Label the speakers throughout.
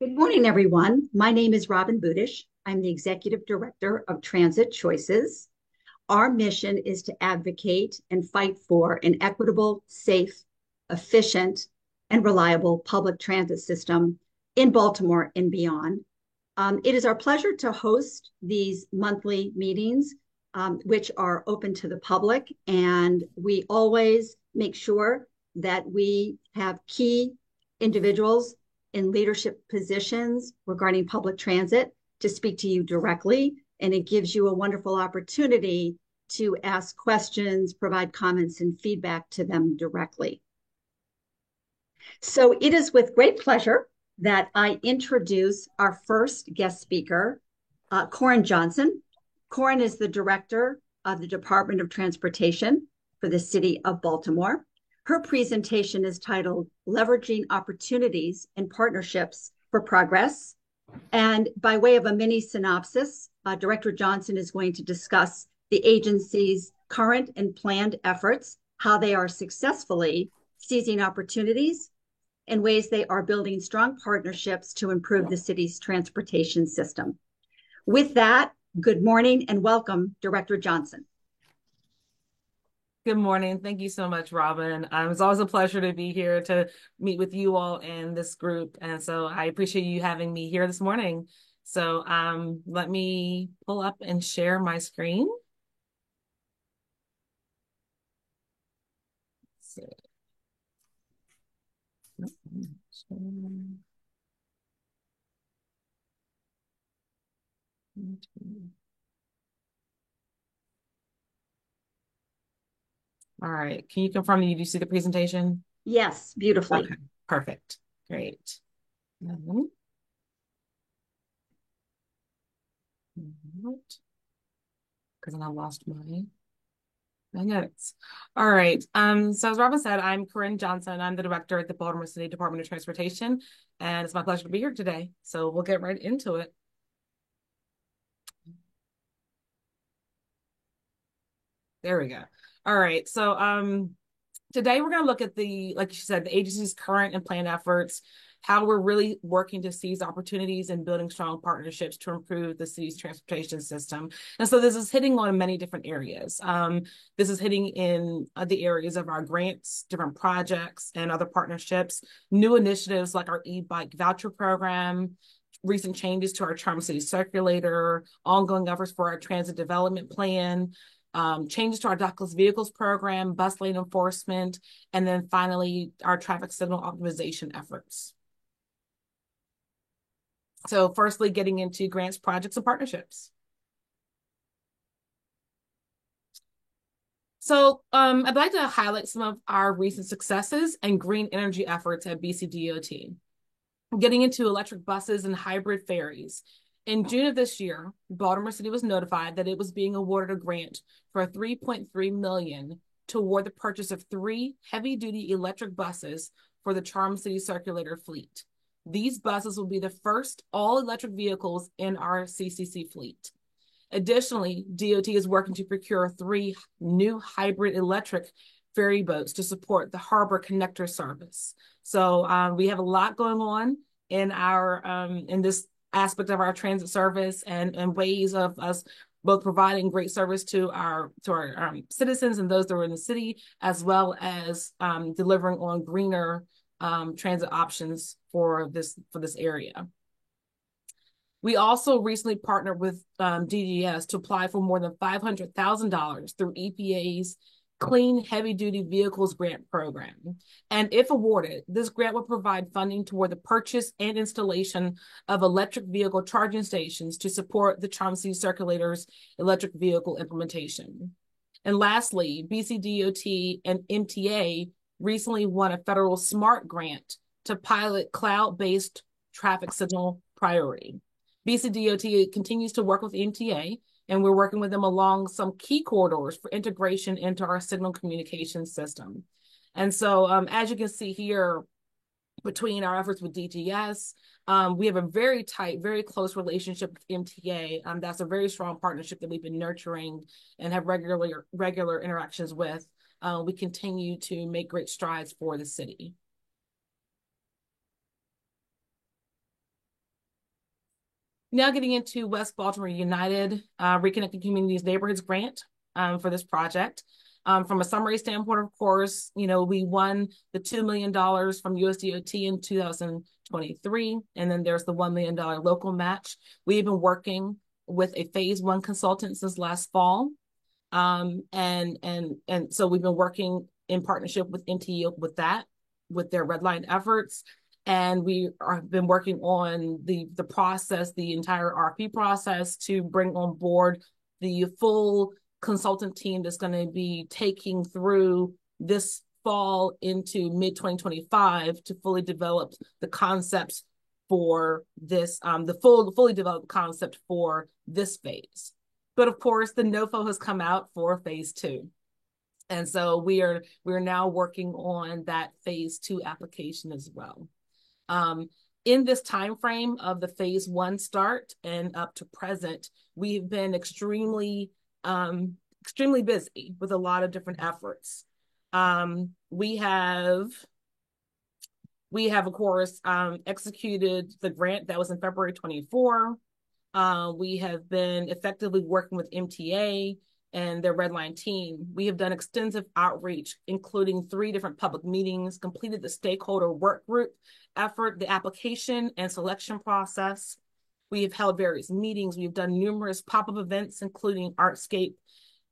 Speaker 1: Good morning, everyone. My name is Robin Budish. I'm the Executive Director of Transit Choices. Our mission is to advocate and fight for an equitable, safe, efficient, and reliable public transit system in Baltimore and beyond. It is our pleasure to host these monthly meetings, which are open to the public, and we always make sure that we have key individuals in leadership positions regarding public transit to speak to you directly, and it gives you a wonderful opportunity to ask questions, provide comments, and feedback to them directly. So it is with great pleasure that I introduce our first guest speaker, Corin Johnson. Corin is the director of the Department of Transportation for the City of Baltimore. Her presentation is titled Leveraging Opportunities and Partnerships for Progress. And by way of a mini synopsis, Director Johnson is going to discuss the agency's current and planned efforts, how they are successfully seizing opportunities, and ways they are building strong partnerships to improve the city's transportation system. With that, good morning and welcome, Director Johnson.
Speaker 2: Good morning. Thank you so much, Robin. It's always a pleasure to be here to meet with you all in this group. And so I appreciate you having me here this morning. So let me pull up and share my screen. All right. Can you confirm that you do see the presentation?
Speaker 1: Yes, beautifully.
Speaker 2: Okay, perfect. Great. Because I lost my notes. All right. So as Robin said, I'm Corinne Johnson. I'm the director at the Baltimore City Department of Transportation, and it's my pleasure to be here today. So we'll get right into it. There we go. All right. So today we're going to look at like you said, the agency's current and planned efforts, how we're really working to seize opportunities and building strong partnerships to improve the city's transportation system. And so this is hitting on many different areas. This is hitting in the areas of our grants, different projects, and other partnerships, new initiatives like our e-bike voucher program, recent changes to our Charm City Circulator, ongoing efforts for our transit development plan, changes to our dockless vehicles program, bus lane enforcement, and then finally our traffic signal optimization efforts. So firstly, getting into grants, projects, and partnerships. So I'd like to highlight some of our recent successes and green energy efforts at BCDOT. Getting into electric buses and hybrid ferries. In June of this year, Baltimore City was notified that it was being awarded a grant for $3.3 million toward the purchase of 3 heavy-duty electric buses for the Charm City Circulator fleet. These buses will be the first all-electric vehicles in our CCC fleet. Additionally, DOT is working to procure 3 new hybrid electric ferry boats to support the harbor connector service. So we have a lot going on in our in this aspect of our transit service and ways of us both providing great service to our citizens and those that are in the city, as well as delivering on greener transit options for this area. We also recently partnered with DGS to apply for more than $500,000 through EPA's Clean Heavy-Duty Vehicles Grant Program. And if awarded, this grant will provide funding toward the purchase and installation of electric vehicle charging stations to support the Charm City Circulator's electric vehicle implementation. And lastly, BCDOT and MTA recently won a federal SMART grant to pilot cloud-based traffic signal priority. BCDOT continues to work with MTA, and we're working with them along some key corridors for integration into our signal communication system. And so as you can see here, between our efforts with DGS, we have a very tight, very close relationship with MTA. That's a very strong partnership that we've been nurturing and have regular interactions with. We continue to make great strides for the city. Now getting into West Baltimore United Reconnecting Communities Neighborhoods Grant for this project. From a summary standpoint, of course, we won the $2 million from USDOT in 2023, and then there's the $1 million local match. We've been working with a phase one consultant since last fall. And so we've been working in partnership with MTE with their red line efforts. And we have been working on the process, the entire RP process, to bring on board the full consultant team that's going to be taking through this fall into mid 2025 to fully develop the concepts for this, fully developed concept for this phase. But of course, the NOFO has come out for phase two. And so we're now working on that phase two application as well. In this time frame of the phase one start and up to present, we've been extremely busy with a lot of different efforts. We have of course executed the grant that was in February 24. We have been effectively working with MTA and their Redline team. We have done extensive outreach, including 3 different public meetings, completed the stakeholder work group effort, the application and selection process. We have held various meetings. We've done numerous pop-up events, including Artscape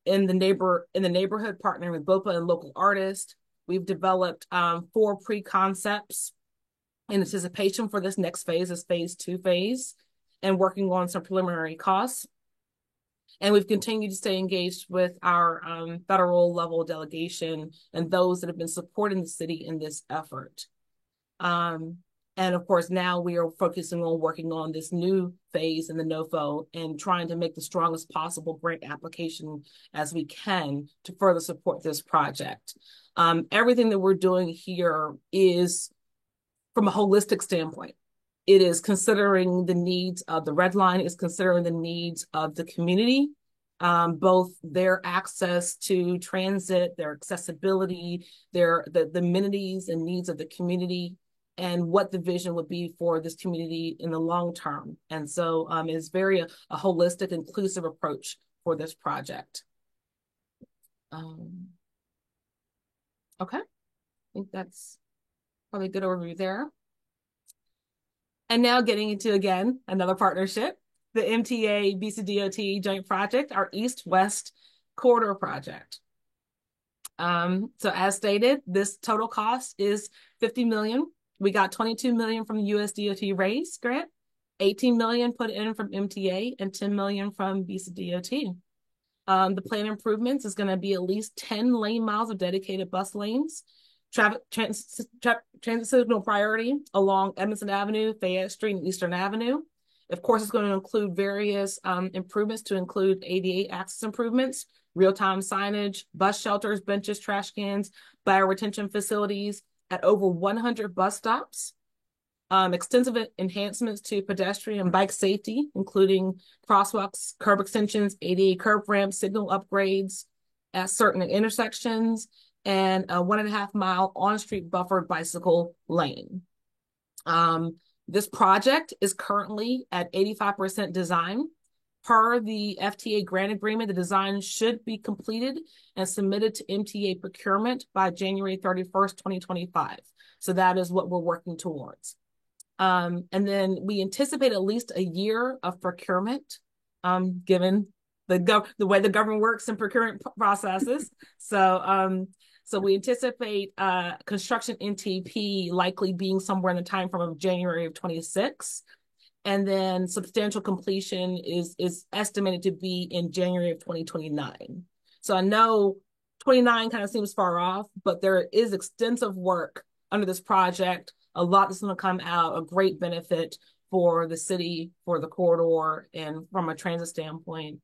Speaker 2: in the neighborhood, partnering with BOPA and local artists. We've developed 4 pre-concepts in anticipation for this next phase, this phase 2 phase, and working on some preliminary costs. And we've continued to stay engaged with our federal level delegation and those that have been supporting the city in this effort. And of course, now we are focusing on working on this new phase in the NOFO and trying to make the strongest possible grant application as we can to further support this project. Everything that we're doing here is from a holistic standpoint. It is considering the needs of the Red Line, is considering the needs of the community, both their access to transit, their accessibility, the amenities and needs of the community, and what the vision would be for this community in the long term. And so it's very a holistic, inclusive approach for this project. Okay, I think that's probably a good overview there. And now getting into, again, another partnership, the MTA BCDOT joint project, our East-West Corridor project. So as stated, this total cost is $50 million. We got $22 million from the USDOT RAISE grant, $18 million put in from MTA, and $10 million from BCDOT. The plan improvements is going to be at least 10 lane miles of dedicated bus lanes, transit signal priority along Edmondson Avenue, Fayette Street, and Eastern Avenue. Of course, it's going to include various improvements to include ADA access improvements, real-time signage, bus shelters, benches, trash cans, bioretention facilities at over 100 bus stops, extensive enhancements to pedestrian and bike safety, including crosswalks, curb extensions, ADA curb ramps, signal upgrades at certain intersections, and a 1.5 mile on-street buffered bicycle lane. This project is currently at 85% design. Per the FTA grant agreement, the design should be completed and submitted to MTA procurement by January 31st, 2025. So that is what we're working towards. And then we anticipate at least a year of procurement, given the way the government works in procurement processes. So we anticipate construction NTP likely being somewhere in the time frame of January of 26. And then substantial completion is estimated to be in January of 2029. So I know 29 kind of seems far off, but there is extensive work under this project, a lot that's going to come out, a great benefit for the city, for the corridor, and from a transit standpoint,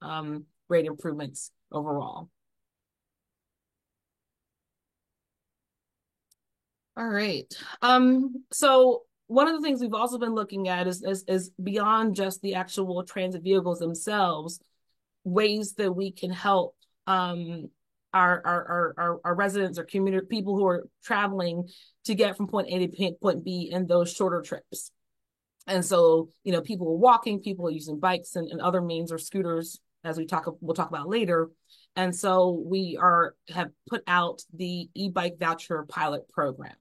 Speaker 2: great improvements overall. All right. So one of the things we've also been looking at is beyond just the actual transit vehicles themselves, ways that we can help our residents or community people who are traveling to get from point A to point B in those shorter trips. And so, people were walking, people were using bikes and other means or scooters, as we'll talk about later. And so have put out the e-bike voucher pilot program.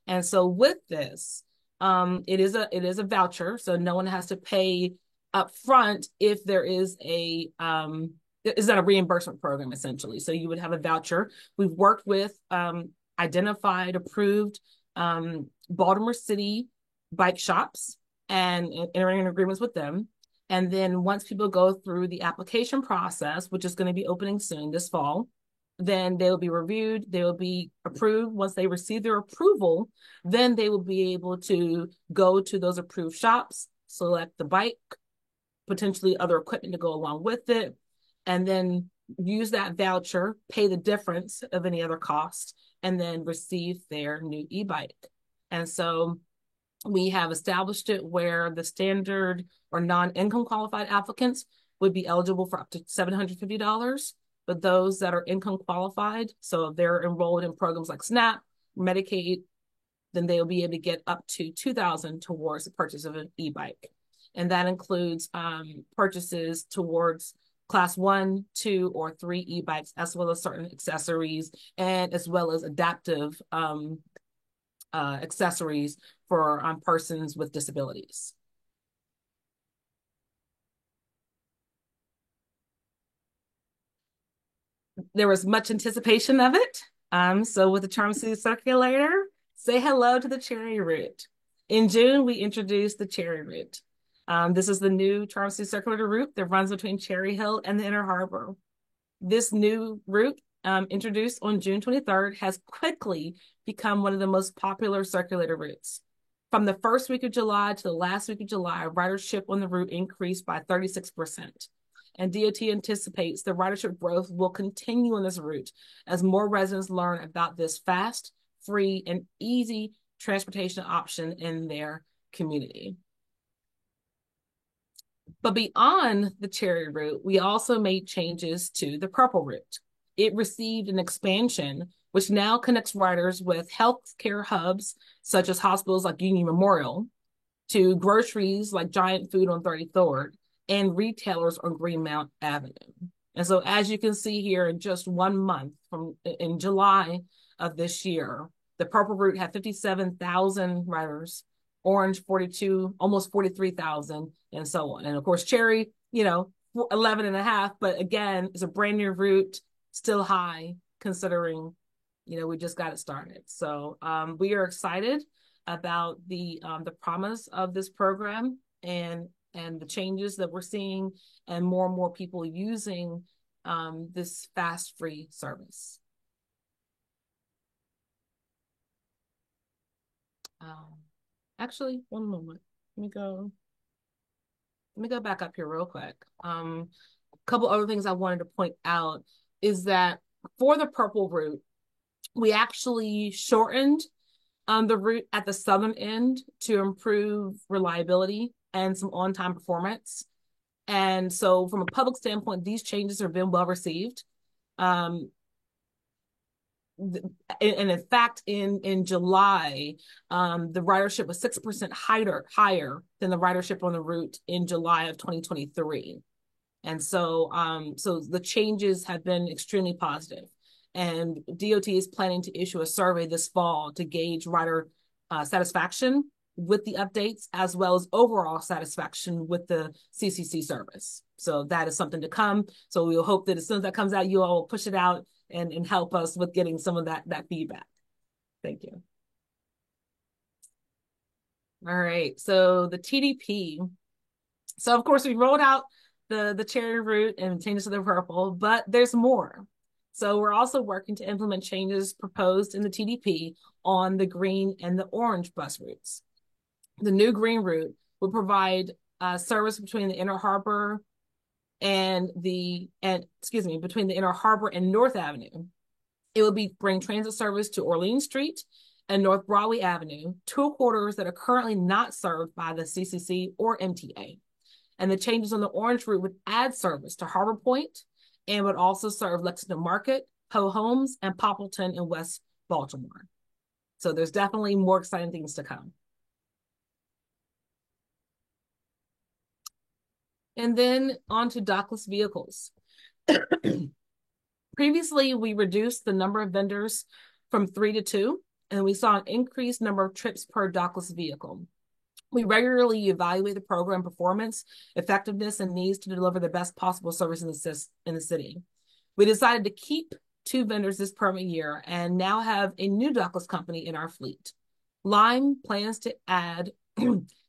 Speaker 2: And so with this, it is a voucher, so no one has to pay up front if there is is that a reimbursement program essentially. So you would have a voucher. We've worked with identified, approved Baltimore City bike shops and entering in agreements with them. And then once people go through the application process, which is going to be opening soon this fall, then they will be reviewed, they will be approved. Once they receive their approval, then they will be able to go to those approved shops, select the bike, potentially other equipment to go along with it, and then use that voucher, pay the difference of any other cost, and then receive their new e-bike. And so we have established it where the standard or non-income qualified applicants would be eligible for up to $750, but those that are income qualified, so if they're enrolled in programs like SNAP, Medicaid, then they'll be able to get up to $2,000 towards the purchase of an e-bike. And that includes purchases towards class 1, 2, or 3 e-bikes, as well as certain accessories, and as well as adaptive accessories for persons with disabilities. There was much anticipation of it. So with the Charm City Circulator, say hello to the Cherry Route. In June, we introduced the Cherry Route. This is the new Charm City Circulator route that runs between Cherry Hill and the Inner Harbor. This new route, introduced on June 23rd, has quickly become one of the most popular circulator routes. From the first week of July to the last week of July, ridership on the route increased by 36%. And DOT anticipates the ridership growth will continue on this route as more residents learn about this fast, free, and easy transportation option in their community. But beyond the Cherry route, we also made changes to the Purple route. It received an expansion, which now connects riders with healthcare hubs, such as hospitals like Union Memorial, to groceries like Giant Food on 33rd, and retailers on Greenmount Avenue. And so as you can see here, in just 1 month, in July of this year, the Purple route had 57,000 riders, Orange 42, almost 43,000, and so on. And of course, Cherry, 11 and a half, but again, it's a brand new route, still high considering, we just got it started. So we are excited about the promise of this program and the changes that we're seeing, and more people using this fast, free service. Actually, one moment. Let me go back up here real quick. A couple other things I wanted to point out is that for the Purple route, we actually shortened the route at the southern end to improve reliability and some on-time performance. And so from a public standpoint, these changes have been well received. And in fact, in July, the ridership was 6% higher than the ridership on the route in July of 2023. And so the changes have been extremely positive. And DOT is planning to issue a survey this fall to gauge rider satisfaction with the updates, as well as overall satisfaction with the CCC service. So that is something to come. So we'll hope that as soon as that comes out, you all will push it out and help us with getting some of that feedback. Thank you. All right, so the TDP. So of course we rolled out the Cherry route and changes to the Purple, but there's more. So we're also working to implement changes proposed in the TDP on the green and the orange bus routes. The new green route will provide service between the Inner Harbor between the Inner Harbor and North Avenue. It will bring transit service to Orleans Street and North Broadway Avenue, two corridors that are currently not served by the CCC or MTA. And the changes on the orange route would add service to Harbor Point and would also serve Lexington Market, Poe Homes, and Poppleton in West Baltimore. So there's definitely more exciting things to come. And then on to dockless vehicles. Previously, we reduced the number of vendors from 3 to 2, and we saw an increased number of trips per dockless vehicle. We regularly evaluate the program performance, effectiveness, and needs to deliver the best possible service in the city. We decided to keep 2 vendors this permit year and now have a new dockless company in our fleet. Lime plans to add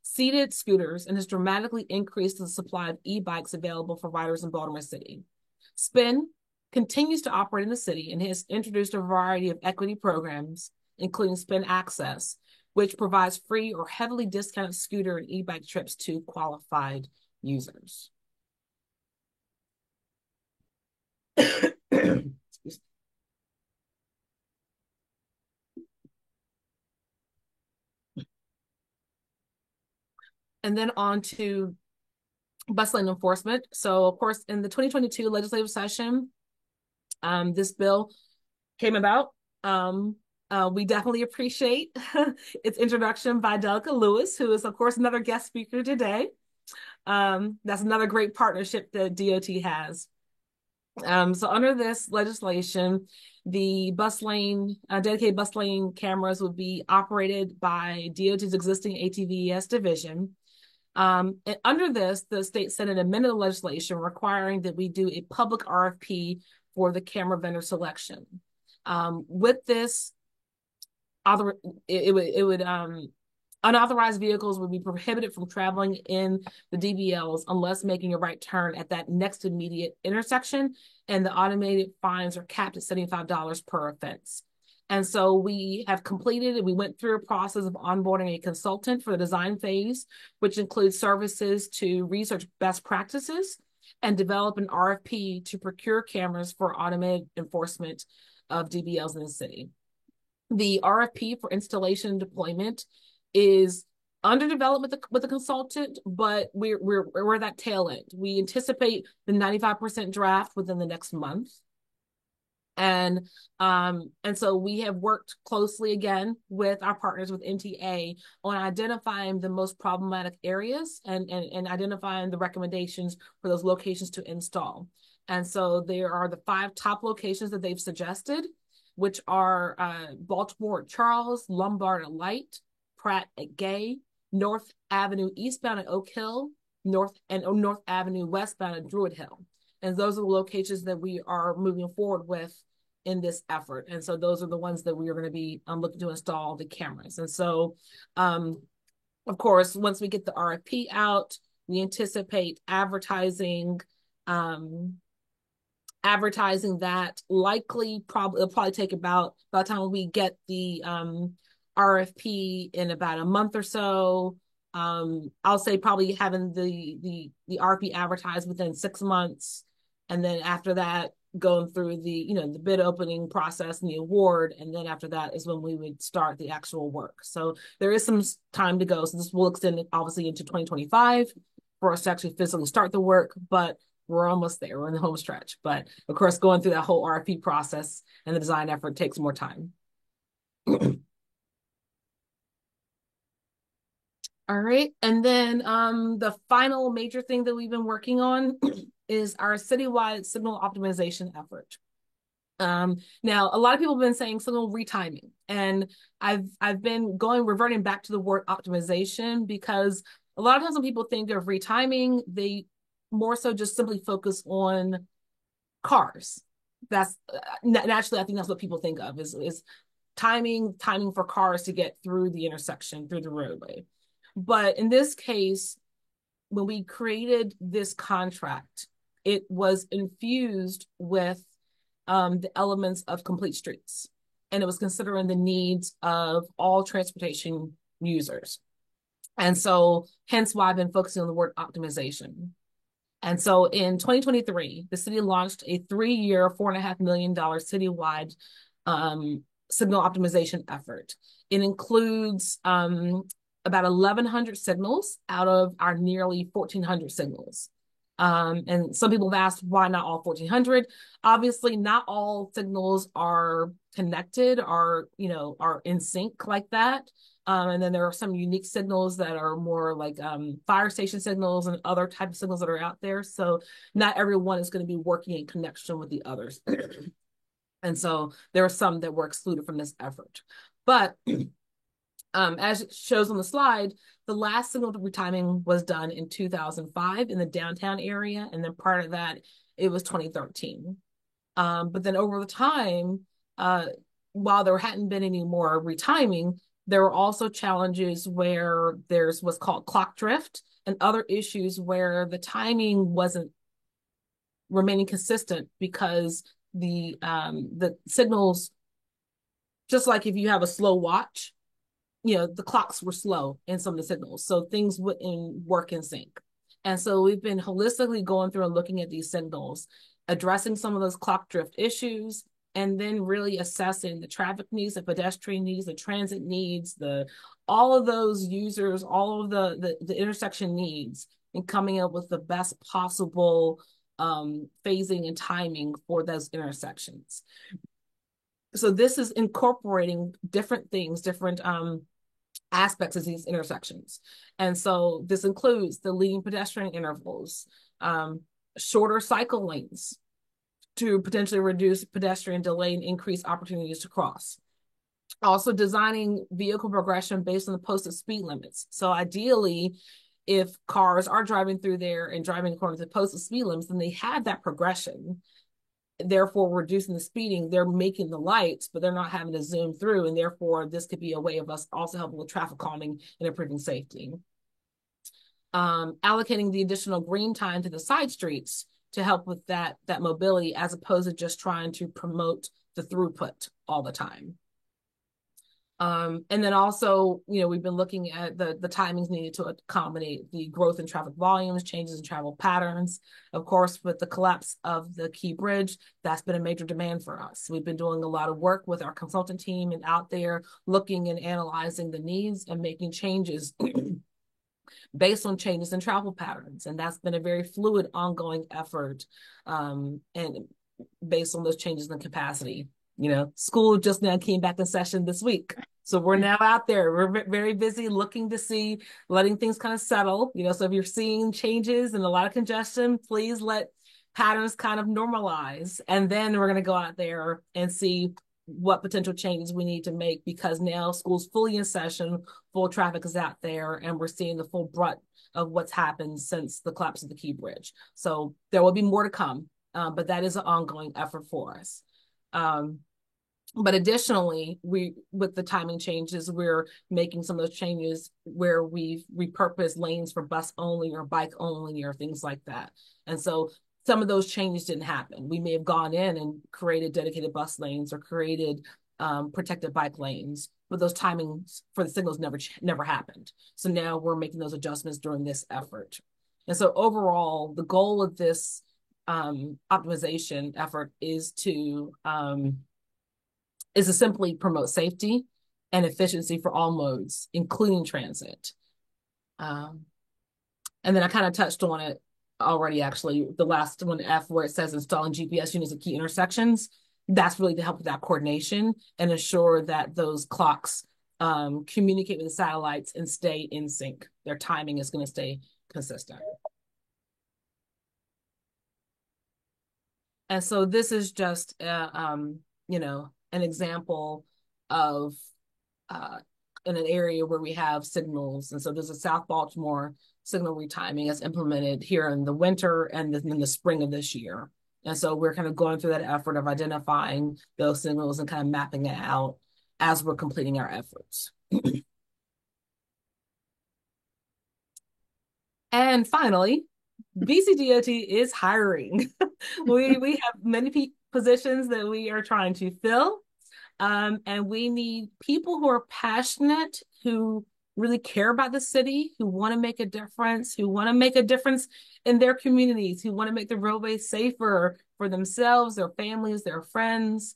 Speaker 2: seated scooters and has dramatically increased the supply of e-bikes available for riders in Baltimore City. Spin continues to operate in the city and has introduced a variety of equity programs, including Spin Access, which provides free or heavily discounted scooter and e-bike trips to qualified users. And then on to bus lane enforcement. So, of course, in the 2022 legislative session, this bill came about. We definitely appreciate its introduction by Delica Lewis, who is, of course, another guest speaker today. That's another great partnership that DOT has. So under this legislation, the dedicated bus lane cameras would be operated by DOT's existing ATVES division. And under this, the state Senate amended the legislation requiring that we do a public RFP for the camera vendor selection. With this, unauthorized vehicles would be prohibited from traveling in the DBLs unless making a right turn at that next immediate intersection, and the automated fines are capped at $75 per offense. And so we have completed and we went through a process of onboarding a consultant for the design phase, which includes services to research best practices and develop an RFP to procure cameras for automated enforcement of DBLs in the city. The RFP for installation and deployment is under development with the consultant, but we're that tail end. We anticipate the 95% draft within the next month. And so we have worked closely again with our partners with MTA on identifying the most problematic areas and identifying the recommendations for those locations to install. And so there are the 5 top locations that they've suggested, which are Baltimore at Charles, Lombard at Light, Pratt at Gay, North Avenue eastbound at Oak Hill, North Avenue westbound at Druid Hill. And those are the locations that we are moving forward with in this effort. And so those are the ones that we are going to be looking to install the cameras. And so, of course, once we get the RFP out, we anticipate advertising that it'll probably take about by the time we get the RFP in about a month or so. I'll say probably having the RFP advertised within 6 months, and then after that going through the bid opening process and the award, and then after that is when we would start the actual work. So there is some time to go. So this will extend obviously into 2025 for us to actually physically start the work, but we're almost there. We're in the home stretch. But of course, going through that whole RFP process and the design effort takes more time. All right. And then the final major thing that we've been working on is our citywide signal optimization effort. Now, a lot of people have been saying signal retiming, and I've been reverting back to the word optimization, because a lot of times when people think of retiming, they more so just simply focus on cars. That's naturally, I think that's what people think of is timing for cars to get through the intersection, through the roadway. But in this case, when we created this contract, it was infused with the elements of complete streets, and it was considering the needs of all transportation users. And so hence why I've been focusing on the word optimization. And so in 2023, the city launched a 3-year, $4.5 million citywide signal optimization effort. It includes about 1,100 signals out of our nearly 1,400 signals. And some people have asked why not all 1,400. Obviously, not all signals are connected, are in sync like that. And then there are some unique signals that are more like fire station signals and other type of signals that are out there. So not everyone is going to be working in connection with the others. And so there are some that were excluded from this effort. But as it shows on the slide, the last signal retiming was done in 2005 in the downtown area. And then part of that, it was 2013. But then over the time, while there hadn't been any more retiming, there were also challenges where there's what's called clock drift and other issues where the timing wasn't remaining consistent because the signals, just like if you have a slow watch, the clocks were slow in some of the signals, so things wouldn't work in sync. And so we've been holistically going through and looking at these signals, addressing some of those clock drift issues, and then really assessing the traffic needs, the pedestrian needs, the transit needs, all of those users, all of the intersection needs, and coming up with the best possible phasing and timing for those intersections. So this is incorporating different things, different aspects of these intersections. And so this includes the leading pedestrian intervals, shorter cycle lanes to potentially reduce pedestrian delay and increase opportunities to cross. Also designing vehicle progression based on the posted speed limits. So ideally, if cars are driving through there and driving according to the posted speed limits, then they have that progression, therefore reducing the speeding. They're making the lights, but they're not having to zoom through, and therefore this could be a way of us also helping with traffic calming and improving safety. Allocating the additional green time to the side streets to help with that mobility, as opposed to just trying to promote the throughput all the time. And then also, we've been looking at the timings needed to accommodate the growth in traffic volumes, changes in travel patterns. Of course, with the collapse of the Key Bridge, that's been a major demand for us. We've been doing a lot of work with our consultant team and out there looking and analyzing the needs and making changes based on changes in travel patterns. And that's been a very fluid, ongoing effort, and based on those changes in capacity. School just now came back in session this week. So we're now out there. We're very busy looking to see, letting things kind of settle. So if you're seeing changes and a lot of congestion, please let patterns kind of normalize. And then we're going to go out there and see what potential changes we need to make, because now school's fully in session, full traffic is out there, and we're seeing the full brunt of what's happened since the collapse of the Key Bridge. So there will be more to come, but that is an ongoing effort for us. But additionally, with the timing changes, we're making some of those changes where we've repurposed lanes for bus only or bike only or things like that. And so some of those changes didn't happen. We may have gone in and created dedicated bus lanes or created protected bike lanes, but those timings for the signals never happened. So now we're making those adjustments during this effort. And so overall, the goal of this optimization effort is to simply promote safety and efficiency for all modes, including transit. And then I kind of touched on it already, actually, the last one, F, where it says installing GPS units at key intersections. That's really to help with that coordination and ensure that those clocks communicate with the satellites and stay in sync. Their timing is going to stay consistent. And so this is just, an example of in an area where we have signals. And so there's a South Baltimore signal retiming that's implemented here in the winter and then in the spring of this year. And so we're kind of going through that effort of identifying those signals and kind of mapping it out as we're completing our efforts. And finally, BCDOT is hiring. we have many positions that we are trying to fill. And we need people who are passionate, who really care about the city, who want to make a difference, who want to make a difference in their communities, who want to make the roadway safer for themselves, their families, their friends.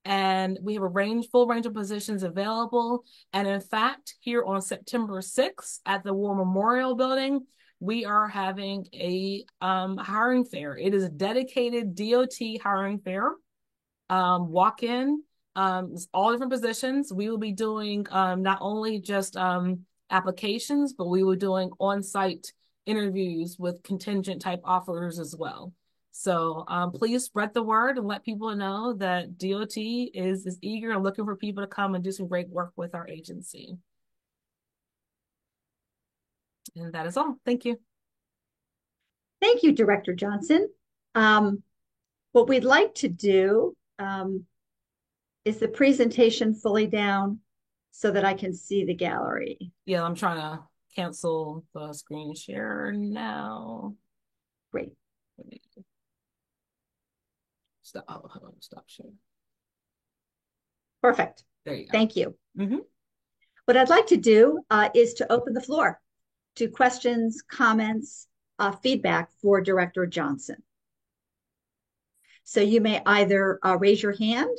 Speaker 2: And we have a full range of positions available. And in fact, here on September 6th at the War Memorial Building, we are having a hiring fair. It is a dedicated DOT hiring fair. Walk in, It's all different positions. We will be doing not only just applications, but we were doing on-site interviews with contingent type offers as well. So please spread the word and let people know that DOT is eager and looking for people to come and do some great work with our agency. And that is all. Thank you.
Speaker 1: Thank you, Director Johnson. What we'd like to do is the presentation fully down so that I can see the gallery.
Speaker 2: Yeah, I'm trying to cancel the screen share now.
Speaker 1: Great.
Speaker 2: Stop. Oh, hold on. Stop sharing.
Speaker 1: Perfect.
Speaker 2: There you go.
Speaker 1: Thank you.
Speaker 2: Mm-hmm.
Speaker 1: What I'd like to do is to open the floor to questions, comments, feedback for Director Johnson. So you may either raise your hand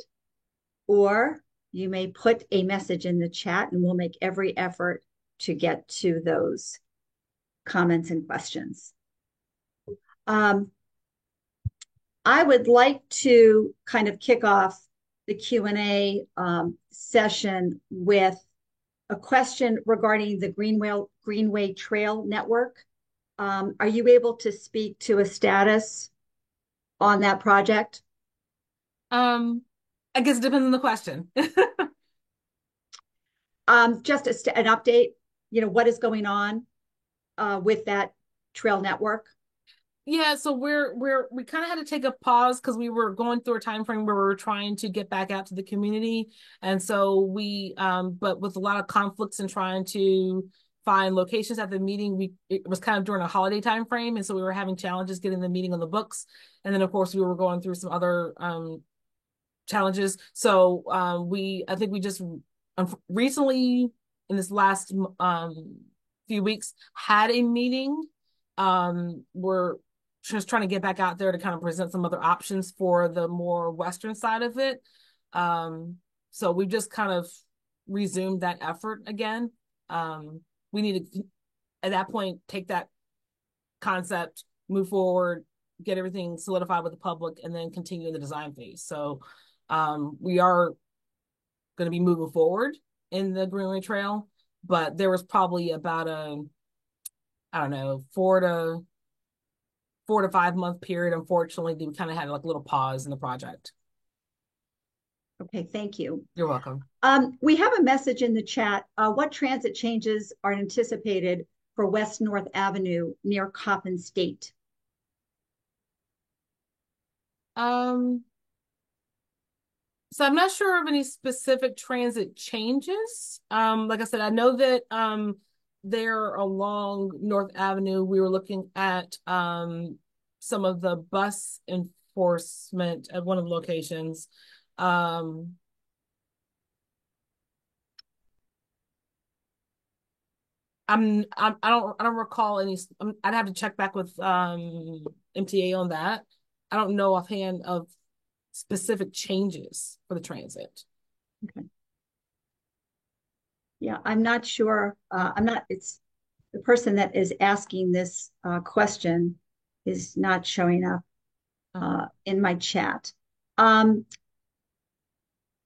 Speaker 1: or you may put a message in the chat and we'll make every effort to get to those comments and questions. I would like to kind of kick off the Q&A session with a question regarding the Greenway Trail Network. Are you able to speak to a status on that project?
Speaker 2: I guess it depends on the question.
Speaker 1: Just an update, what is going on with that trail network?
Speaker 2: Yeah, so we kind of had to take a pause because we were going through a time frame where we were trying to get back out to the community. And so but with a lot of conflicts and trying to find locations at the meeting, it was kind of during a holiday time frame. And so we were having challenges getting the meeting on the books. And then of course we were going through some other challenges. So I think we just recently in this last few weeks had a meeting. We're just trying to get back out there to kind of present some other options for the more western side of it. So we've just kind of resumed that effort again. We need to, at that point, take that concept, move forward, get everything solidified with the public, and then continue in the design phase. So we are going to be moving forward in the Greenway Trail, but there was probably about I don't know, 4 to 5 month period. Unfortunately, we kind of had like a little pause in the project.
Speaker 1: Okay, thank you.
Speaker 2: You're welcome.
Speaker 1: We have a message in the chat. What transit changes are anticipated for West North Avenue near Coppin State?
Speaker 2: So I'm not sure of any specific transit changes. Like I said, I know that there along North Avenue, we were looking at some of the bus enforcement at one of the locations. I don't recall any. I'd have to check back with MTA on that. I don't know offhand of specific changes for the transit.
Speaker 1: Okay. Yeah, I'm not sure. It's the person that is asking this question is not showing up in my chat.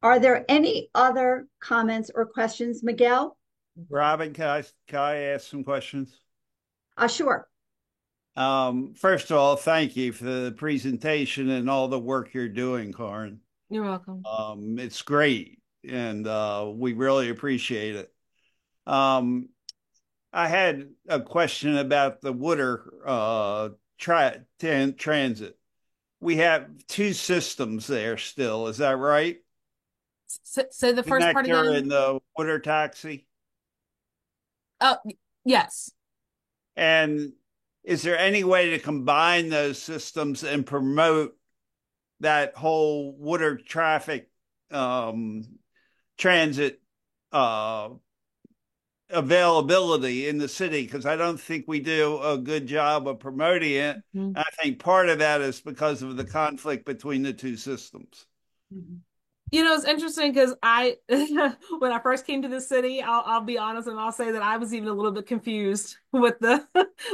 Speaker 1: Are there any other comments or questions, Miguel?
Speaker 3: Robin, can I ask some questions?
Speaker 1: Sure.
Speaker 3: First of all, thank you for the presentation and all the work you're doing, Karin.
Speaker 2: You're welcome.
Speaker 3: It's great, and we really appreciate it. I had a question about the Woodard transit. We have two systems there still, is that right?
Speaker 2: Say the first part
Speaker 3: Connector
Speaker 2: again.
Speaker 3: and the Woodard taxi.
Speaker 2: Oh, yes.
Speaker 3: And is there any way to combine those systems and promote that whole Woodard traffic transit availability in the city? Because I don't think we do a good job of promoting it.
Speaker 2: Mm-hmm.
Speaker 3: I think part of that is because of the conflict between the two systems.
Speaker 2: Mm-hmm. It's interesting because when I first came to the city, I'll be honest and I'll say that I was even a little bit confused with the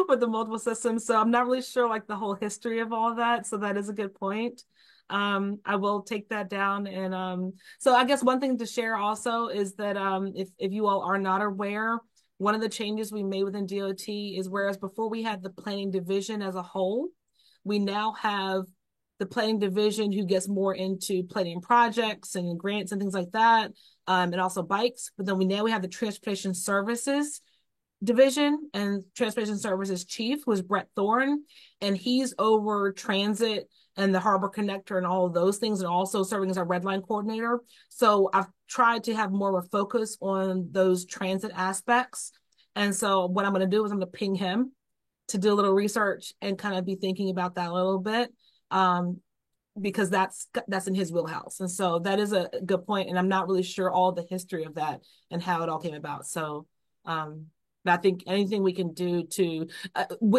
Speaker 2: with the multiple systems. So I'm not really sure like the whole history of all of that. So that is a good point. I will take that down. And so I guess one thing to share also is that if you all are not aware, one of the changes we made within DOT is whereas before we had the planning division as a whole, we now have the planning division who gets more into planning projects and grants and things like that, and also bikes. But then we have the transportation services division, and transportation services chief was Brett Thorne, and he's over transit and the harbor connector and all of those things, and also serving as our red line coordinator. So I've tried to have more of a focus on those transit aspects. And so what I'm going to do is I'm going to ping him to do a little research and kind of be thinking about that a little bit, because that's in his wheelhouse. And so that is a good point. And I'm not really sure all the history of that and how it all came about. So I think anything we can do to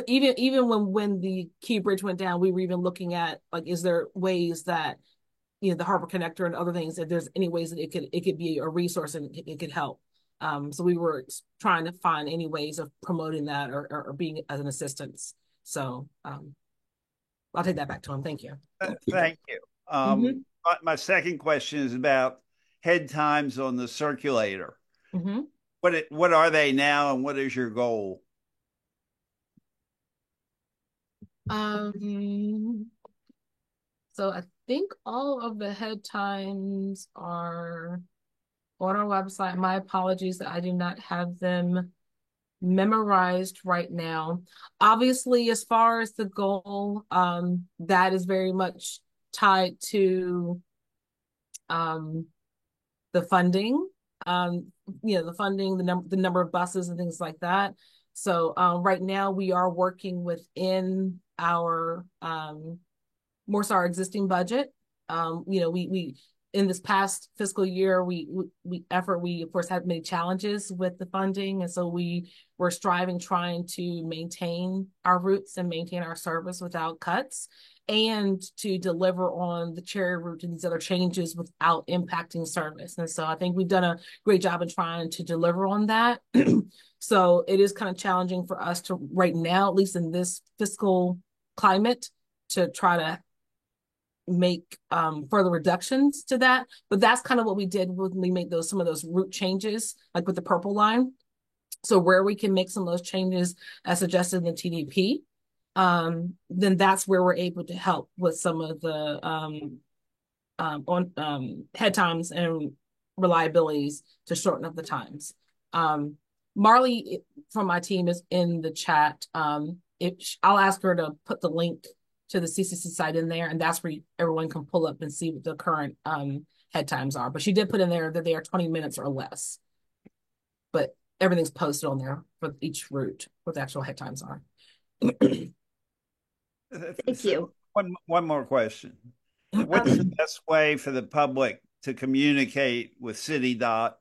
Speaker 2: even when the Key Bridge went down, we were even looking at like, is there ways that the harbor connector and other things, if there's any ways that it could be a resource and it could help. So we were trying to find any ways of promoting that or being as an assistance. So I'll take that back to him. Thank you.
Speaker 3: Thank you. My second question is about head times on the circulator. What are they now, and what is your goal?
Speaker 2: So I think all of the head times are on our website. My apologies that I do not have them memorized right now. Obviously, as far as the goal, that is very much tied to the funding. The funding, the number of buses and things like that. So right now we are working within our more so our existing budget. We in this past fiscal year, we of course had many challenges with the funding, and so we were trying to maintain our routes and maintain our service without cuts, and to deliver on the cherry route and these other changes without impacting service. And so I think we've done a great job in trying to deliver on that. So it is kind of challenging for us to right now, at least in this fiscal climate, to try to make further reductions to that. But that's kind of what we did when we made some of those route changes, like with the purple line. So where we can make some of those changes as suggested in the TDP, then that's where we're able to help with some of the head times and reliabilities to shorten up the times. Marley from my team is in the chat. I'll ask her to put the link to the CCC site in there, and that's where everyone can pull up and see what the current head times are. But she did put in there that they are 20 minutes or less. But everything's posted on there for each route, what the actual head times are.
Speaker 1: Thank you.
Speaker 3: One more question. What's the best way for the public to communicate with CityDOT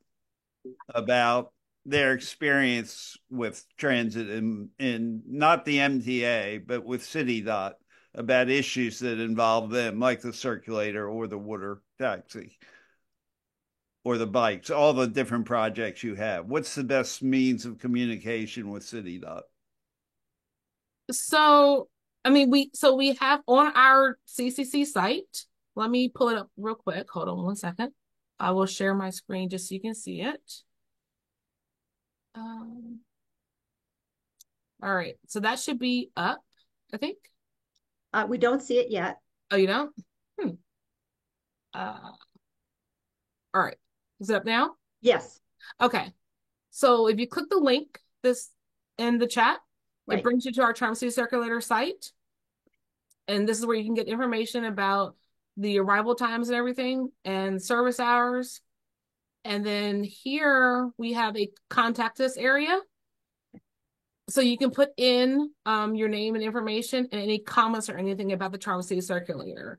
Speaker 3: about their experience with transit in not the MTA, but with CityDOT about issues that involve them, like the circulator or the water taxi or the bikes, all the different projects you have? What's the best means of communication with CityDOT?
Speaker 2: So, I mean, we have on our CCC site, let me pull it up real quick. Hold on one second. I will share my screen just so you can see it. All right, so that should be up, I think.
Speaker 1: We don't see it yet.
Speaker 2: Oh, you don't? All right, is it up now?
Speaker 1: Yes.
Speaker 2: Okay, so if you click the link this in the chat, right, it brings you to our Charm City Circulator site. And this is where you can get information about the arrival times and everything and service hours. And then here we have a contact us area. So you can put in your name and information and any comments or anything about the Charm City Circulator.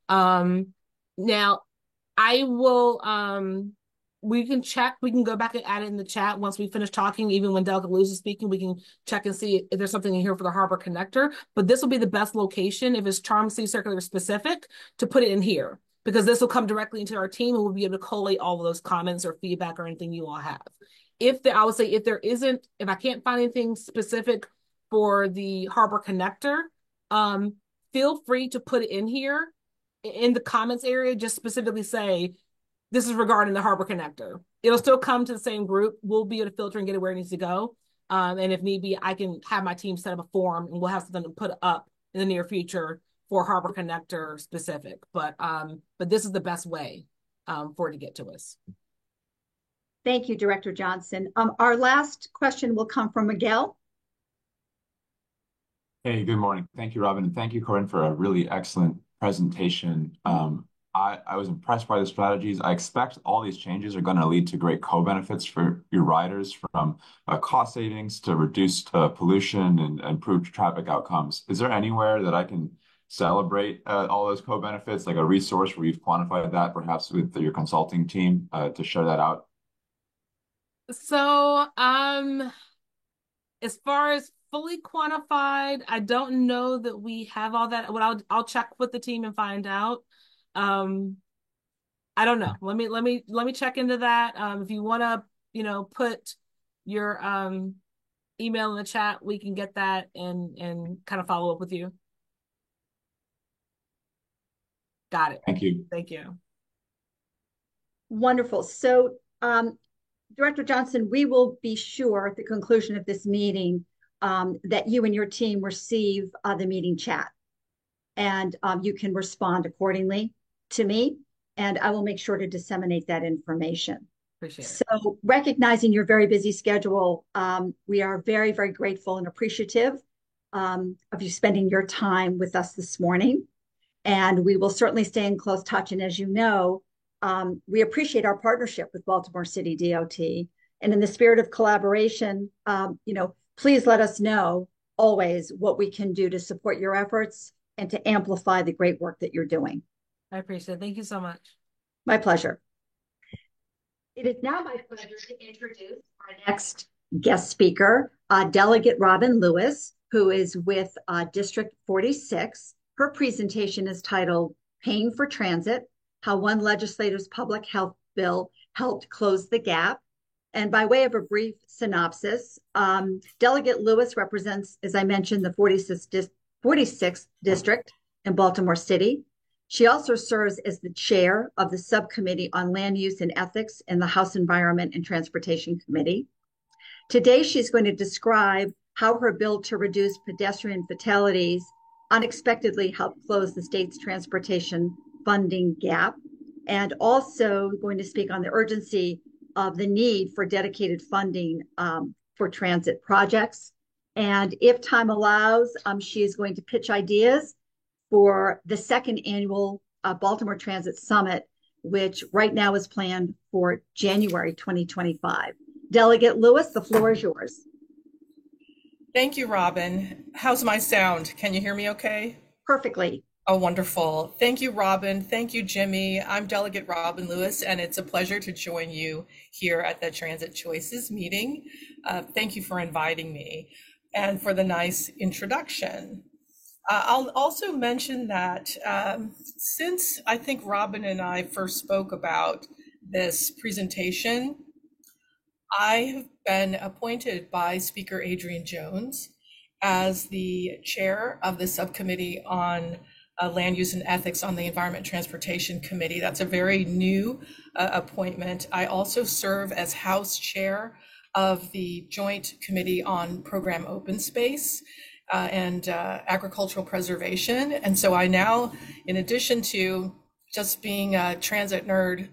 Speaker 2: Now, I will, we can check, we can go back and add it in the chat once we finish talking. Even when Delka Luz is speaking, we can check and see if there's something in here for the Harbor Connector. But this will be the best location if it's Charm City Circulator specific to put it in here, because this will come directly into our team and we'll be able to collate all of those comments or feedback or anything you all have. I would say if I can't find anything specific for the Harbor Connector, feel free to put it in here in the comments area, just specifically say, this is regarding the Harbor Connector. It'll still come to the same group. We'll be able to filter and get it where it needs to go. And if need be, I can have my team set up a form and we'll have something to put up in the near future for Harbor Connector specific. But this is the best way for it to get to us.
Speaker 1: Thank you, Director Johnson. Our last question will come from Miguel.
Speaker 4: Hey, good morning. Thank you, Robin, and thank you, Corinne, for a really excellent presentation. I was impressed by the strategies. I expect all these changes are going to lead to great co-benefits for your riders, from cost savings to reduced pollution and improved traffic outcomes. Is there anywhere that I can celebrate all those co-benefits, like a resource where you've quantified that, perhaps with your consulting team, to share that out?
Speaker 2: So, as far as fully quantified, I don't know that we have all that. Well, I'll check with the team and find out. I don't know. Let me check into that. If you want to, put your email in the chat, we can get that and kind of follow up with you. Got it.
Speaker 4: Thank you.
Speaker 2: Thank you.
Speaker 1: Wonderful. So, Director Johnson, we will be sure at the conclusion of this meeting that you and your team receive the meeting chat, and you can respond accordingly to me, and I will make sure to disseminate that information.
Speaker 2: Appreciate it.
Speaker 1: So, recognizing your very busy schedule, we are very, very grateful and appreciative of you spending your time with us this morning, and we will certainly stay in close touch. And as you know, we appreciate our partnership with Baltimore City DOT, and in the spirit of collaboration, please let us know always what we can do to support your efforts and to amplify the great work that you're doing.
Speaker 2: I appreciate it. Thank you so much.
Speaker 1: My pleasure. It is now my pleasure to introduce our next guest speaker, Delegate Robin Lewis, who is with District 46. Her presentation is titled Paying for Transit, How One Legislature's Public Health Bill Helped Close the Gap. And by way of a brief synopsis, Delegate Lewis represents, as I mentioned, the 46th District in Baltimore City. She also serves as the chair of the Subcommittee on Land Use and Ethics in the House Environment and Transportation Committee. Today, she's going to describe how her bill to reduce pedestrian fatalities unexpectedly helped close the state's transportation funding gap, and also going to speak on the urgency of the need for dedicated funding for transit projects. And if time allows, she is going to pitch ideas for the second annual Baltimore Transit Summit, which right now is planned for January 2025. Delegate Lewis, the floor is yours.
Speaker 5: Thank you, Robin. How's my sound? Can you hear me okay?
Speaker 1: Perfectly.
Speaker 5: Oh, wonderful. Thank you, Robin. Thank you, Jimmy. I'm Delegate Robin Lewis, and it's a pleasure to join you here at the Transit Choices meeting. Thank you for inviting me and for the nice introduction. I'll also mention that since I think Robin and I first spoke about this presentation, I have been appointed by Speaker Adrian Jones as the chair of the Subcommittee on Land Use and Ethics on the Environment and Transportation Committee. That's a very new appointment. I also serve as House Chair of the Joint Committee on Program Open Space and Agricultural Preservation. And so I now, in addition to just being a transit nerd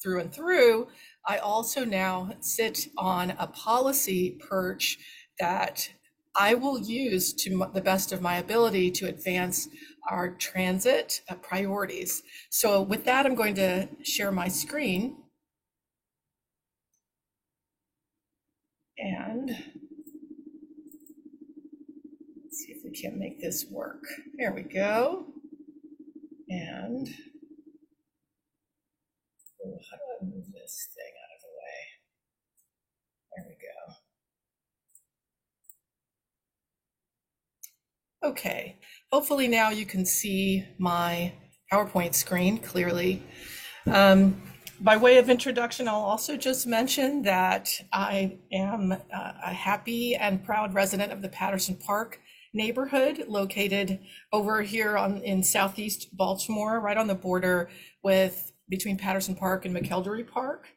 Speaker 5: through and through, I also now sit on a policy perch that I will use to the best of my ability to advance our transit priorities. So with that, I'm going to share my screen. And let's see if we can make this work. There we go. And how do I move this thing out of the way? There we go. Okay, hopefully now you can see my PowerPoint screen clearly. By way of introduction, I'll also just mention that I am a happy and proud resident of the Patterson Park neighborhood located over here in southeast Baltimore, right on the border between Patterson Park and McElderry Park.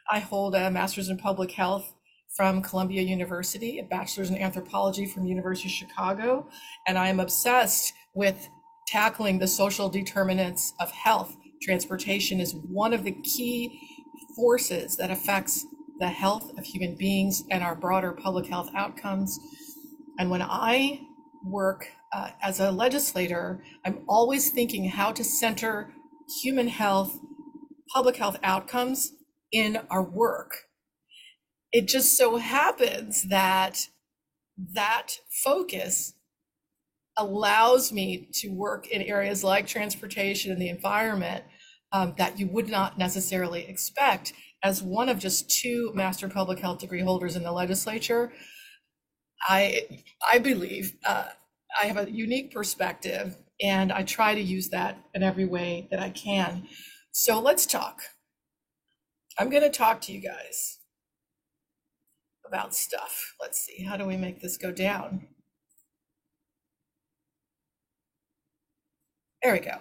Speaker 5: I hold a master's in public health from Columbia University, a bachelor's in anthropology from University of Chicago, and I am obsessed with tackling the social determinants of health. Transportation is one of the key forces that affects the health of human beings and our broader public health outcomes. And when I work as a legislator, I'm always thinking how to center human health, public health outcomes in our work. It just so happens that that focus allows me to work in areas like transportation and the environment that you would not necessarily expect. As one of just 2 Master Public Health degree holders in the legislature, I believe I have a unique perspective, and I try to use that in every way that I can. So let's talk. I'm going to talk to you guys about stuff. Let's see, how do we make this go down? There we go.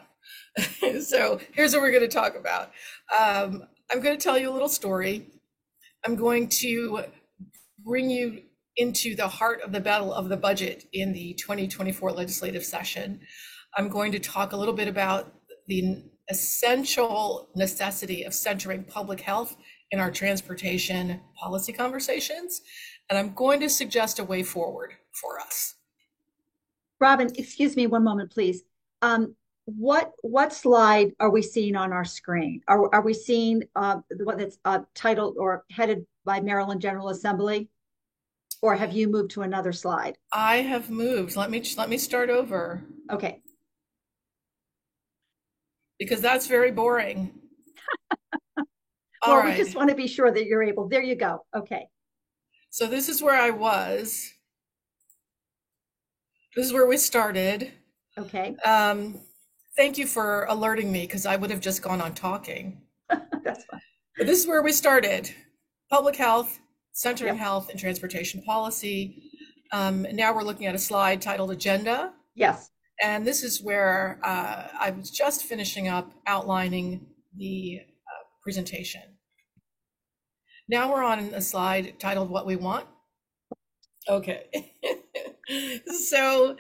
Speaker 5: So here's what we're going to talk about. I'm going to tell you a little story. I'm going to bring you into the heart of the battle of the budget in the 2024 legislative session. I'm going to talk a little bit about the essential necessity of centering public health in our transportation policy conversations, and I'm going to suggest a way forward for us.
Speaker 1: Robin, excuse me one moment, please. What slide are we seeing on our screen? Are we seeing the one that's titled or headed by Maryland General Assembly? Or have you moved to another slide?
Speaker 5: I have moved. Let me start over.
Speaker 1: Okay.
Speaker 5: Because that's very boring.
Speaker 1: Well, we just want to be sure that you're able. There you go. Okay.
Speaker 5: So this is where I was. This is where we started.
Speaker 1: Okay.
Speaker 5: Thank you for alerting me, because I would have just gone on talking.
Speaker 1: That's fine.
Speaker 5: But this is where we started. Public health, centering health and transportation policy. Now we're looking at a slide titled Agenda.
Speaker 1: Yes.
Speaker 5: And this is where I was just finishing up outlining the presentation. Now we're on a slide titled What We Want. Okay. So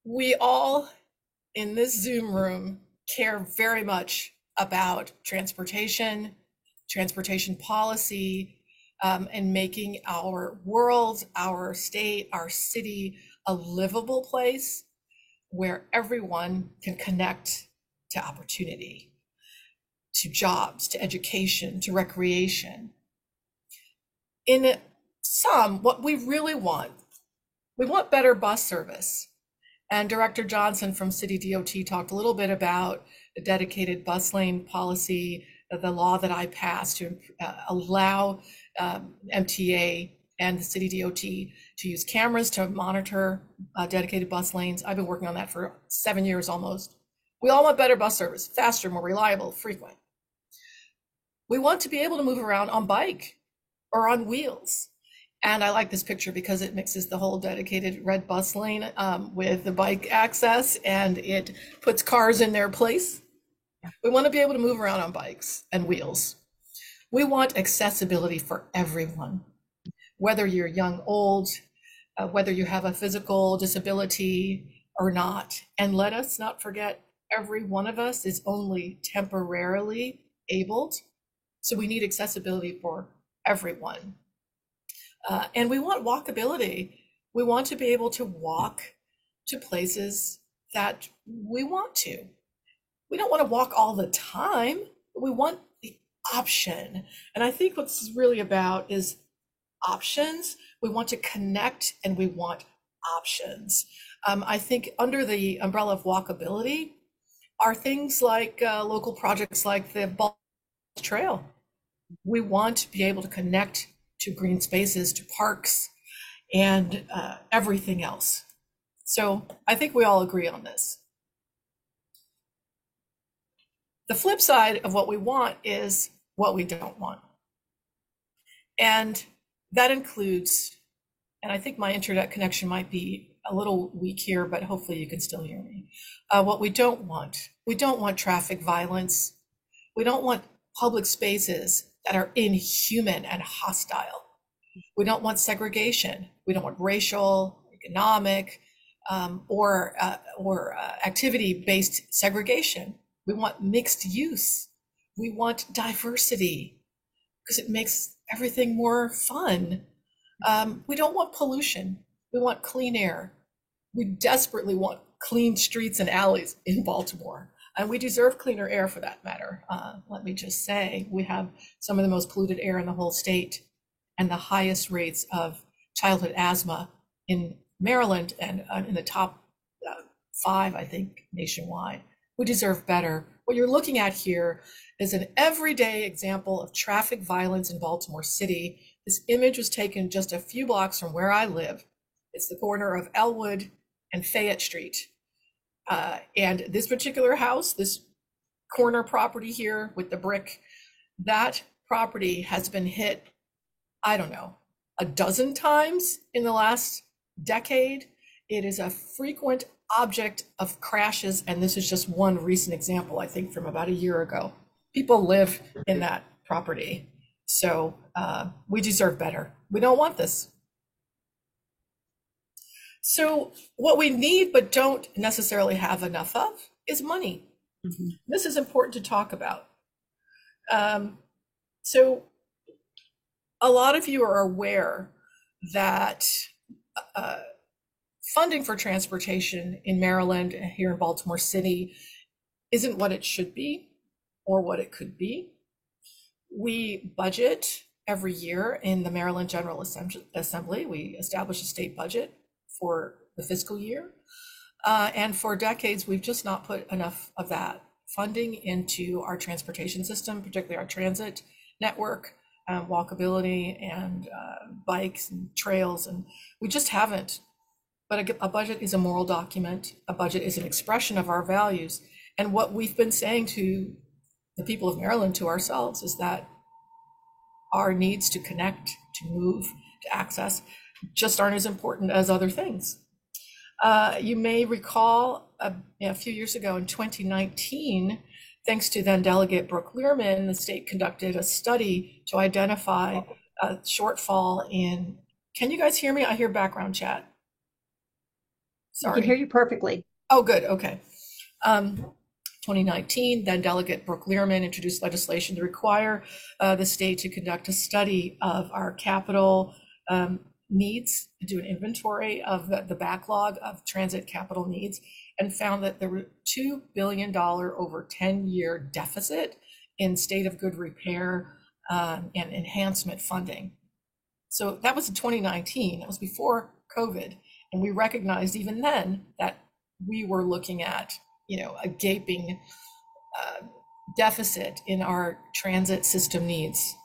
Speaker 5: we all in this Zoom room care very much about transportation policy, and making our world, our state, our city a livable place where everyone can connect to opportunity, to jobs, to education, to recreation. In sum, what we really want, we want better bus service. And Director Johnson from City DOT talked a little bit about the dedicated bus lane policy, the law that I passed to allow MTA and the City DOT to use cameras to monitor dedicated bus lanes. I've been working on that for 7 years almost. We all want better bus service, faster, more reliable, frequent. We want to be able to move around on bike or on wheels. And I like this picture because it mixes the whole dedicated red bus lane with the bike access, and it puts cars in their place. We want to be able to move around on bikes and wheels. We want accessibility for everyone, whether you're young, old, whether you have a physical disability or not. And let us not forget, every one of us is only temporarily abled. So we need accessibility for everyone. And we want walkability. We want to be able to walk to places that we want to. We don't want to walk all the time, but we want the option. And I think what this is really about is options. We want to connect, and we want options. I think under the umbrella of walkability are things like local projects like the Ball Trail. We want to be able to connect to green spaces, to parks, and everything else. So I think we all agree on this. The flip side of what we want is what we don't want. And that includes, and I think my internet connection might be a little weak here, but hopefully you can still hear me. What we don't want traffic violence. We don't want public spaces that are inhuman and hostile. We don't want segregation. We don't want racial, economic, or activity-based segregation. We want mixed use. We want diversity because it makes everything more fun. We don't want pollution. We want clean air. We desperately want clean streets and alleys in Baltimore. And we deserve cleaner air for that matter. Let me just say, we have some of the most polluted air in the whole state and the highest rates of childhood asthma in Maryland and in the top 5, I think, nationwide. We deserve better. What you're looking at here is an everyday example of traffic violence in Baltimore City. This image was taken just a few blocks from where I live. It's the corner of Elwood and Fayette Street. And this particular house, this corner property here with the brick, that property has been hit, I don't know, a dozen times in the last decade. It is a frequent object of crashes, and this is just one recent example, I think, from about a year ago. People live in that property, so we deserve better. We don't want this. So what we need but don't necessarily have enough of is money. Mm-hmm. This is important to talk about. So a lot of you are aware that funding for transportation in Maryland and here in Baltimore City isn't what it should be or what it could be. We budget every year in the Maryland General Assembly. We establish a state budget for the fiscal year. And for decades, we've just not put enough of that funding into our transportation system, particularly our transit network, walkability and bikes and trails. And we just haven't. But a budget is a moral document. A budget is an expression of our values. And what we've been saying to the people of Maryland, to ourselves, is that our needs to connect, to move, to access just aren't as important as other things. You may recall a few years ago in 2019, thanks to then Delegate Brooke Learman, the state conducted a study to identify a shortfall in, can you guys hear me? I hear background chat. Sorry.
Speaker 1: I can hear you perfectly.
Speaker 5: Oh, good. Okay. 2019, then Delegate Brooke Learman introduced legislation to require the state to conduct a study of our capital needs, to do an inventory of the backlog of transit capital needs, and found that there were $2 billion over 10-year deficit in state of good repair and enhancement funding. So that was in 2019. That was before COVID. And we recognized even then that we were looking at, a gaping deficit in our transit system needs.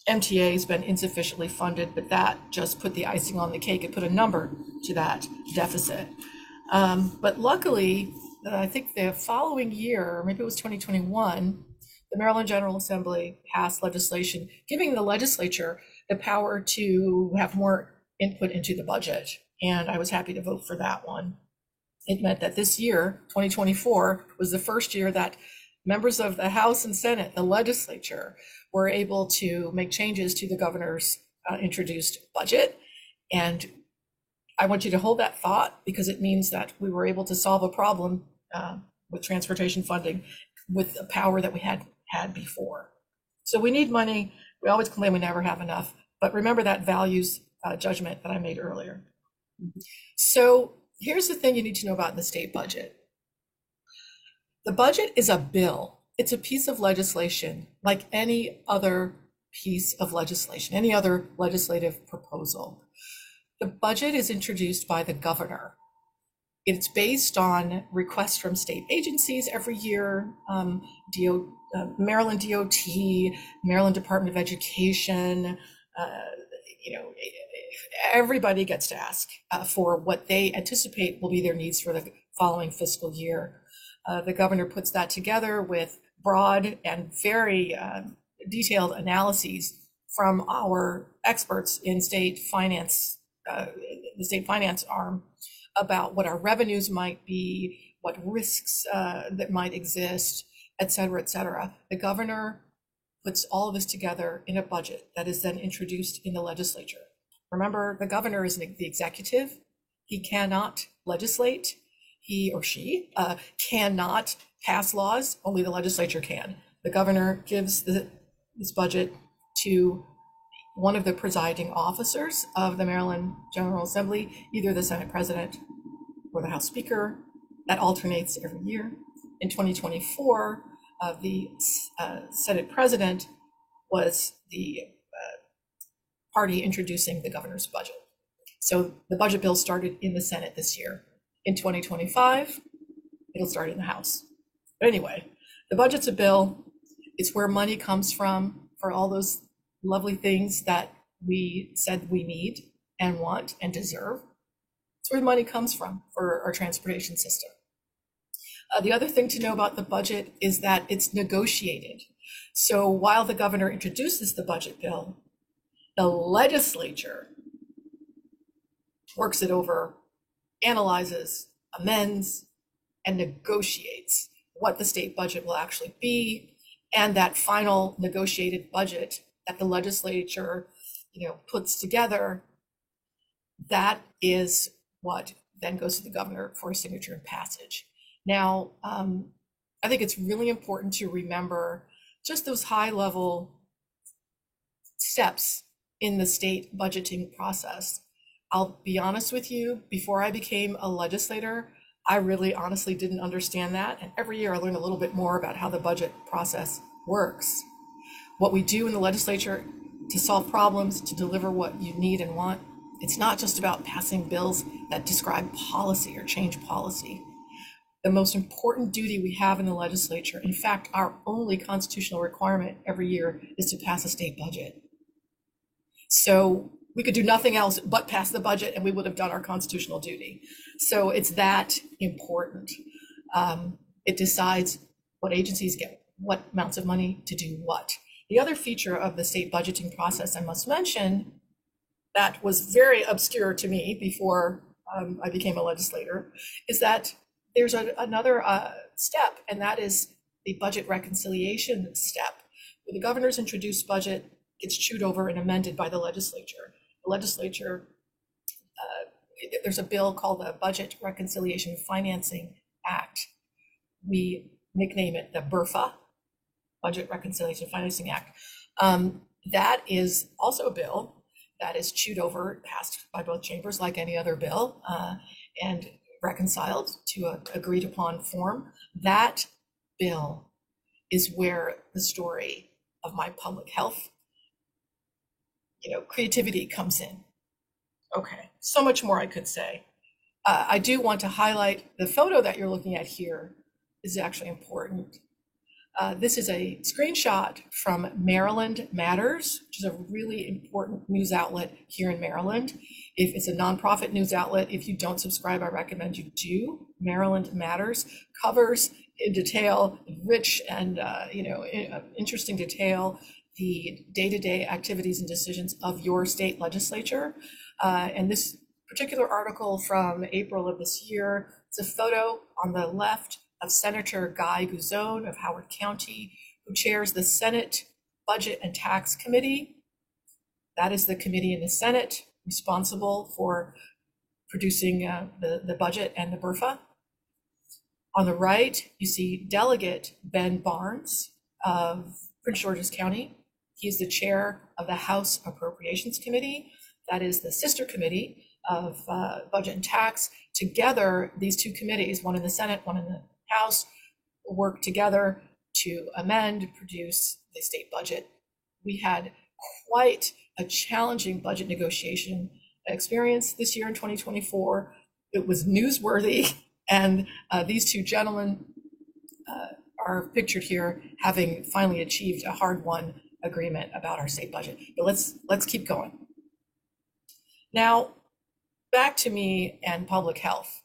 Speaker 5: MTA has been insufficiently funded, but that just put the icing on the cake. It put a number to that deficit. But luckily, I think the following year, maybe it was 2021, the Maryland General Assembly passed legislation giving the legislature the power to have more input into the budget. And I was happy to vote for that one. It meant that this year, 2024, was the first year that members of the House and Senate, the legislature, were able to make changes to the governor's introduced budget. And I want you to hold that thought, because it means that we were able to solve a problem with transportation funding with the power that we had before. So we need money. We always claim we never have enough, but remember that values judgment that I made earlier. So here's the thing you need to know about the state budget. The budget is a bill. It's a piece of legislation like any other piece of legislation, any other legislative proposal. The budget is introduced by the governor. It's based on requests from state agencies every year, Maryland DOT, Maryland Department of Education, everybody gets to ask for what they anticipate will be their needs for the following fiscal year. The governor puts that together with broad and very detailed analyses from our experts in state finance the state finance arm, about what our revenues might be, what risks that might exist, et cetera, et cetera. The governor puts all of this together in a budget that is then introduced in the legislature. Remember, the governor is the executive. He cannot legislate. He or she cannot pass laws. Only the legislature can. The governor gives this budget to one of the presiding officers of the Maryland General Assembly, either the Senate President or the House Speaker. That alternates every year. In 2024, the Senate President was the party introducing the governor's budget. So the budget bill started in the Senate this year. In 2025, it'll start in the House. But anyway, the budget's a bill. It's where money comes from for all those lovely things that we said we need and want and deserve. It's where the money comes from for our transportation system. The other thing to know about the budget is that it's negotiated. So while the governor introduces the budget bill, the legislature works it over, analyzes, amends, and negotiates what the state budget will actually be. And that final negotiated budget that the legislature, puts together, that is what then goes to the governor for a signature and passage. Now, I think it's really important to remember just those high-level steps in the state budgeting process. I'll be honest with you, before I became a legislator, I really honestly didn't understand that. And every year I learn a little bit more about how the budget process works. What we do in the legislature to solve problems, to deliver what you need and want, it's not just about passing bills that describe policy or change policy. The most important duty we have in the legislature, in fact, our only constitutional requirement every year, is to pass a state budget. So we could do nothing else but pass the budget and we would have done our constitutional duty. So it's that important. It decides what agencies get what amounts of money to do what. The other feature of the state budgeting process I must mention that was very obscure to me before I became a legislator is that there's another step, and that is the budget reconciliation step. When the governor's introduced budget gets chewed over and amended by the legislature. The legislature, there's a bill called the Budget Reconciliation Financing Act. We nickname it the BRFA, Budget Reconciliation Financing Act. That is also a bill that is chewed over, passed by both chambers like any other bill, and reconciled to an agreed upon form. That bill is where the story of my public health, creativity comes in. Okay, so much more I could say. I do want to highlight the photo that you're looking at here is actually important. This is a screenshot from Maryland Matters, which is a really important news outlet here in Maryland. If it's a nonprofit news outlet, if you don't subscribe, I recommend you do. Maryland Matters covers in detail, rich and interesting detail, the day-to-day activities and decisions of your state legislature. And this particular article from April of this year, it's a photo on the left of Senator Guy Guzon of Howard County, who chairs the Senate Budget and Tax Committee. That is the committee in the Senate responsible for producing the budget and the BRFA. On the right, you see Delegate Ben Barnes of Prince George's County. He's the chair of the House Appropriations Committee. That is the sister committee of Budget and Tax. Together, these two committees, one in the Senate, one in the House, work together to amend, produce the state budget. We had quite a challenging budget negotiation experience this year in 2024. It was newsworthy, and these two gentlemen are pictured here having finally achieved a hard-won agreement about our state budget. But let's keep going. Now, back to me and public health.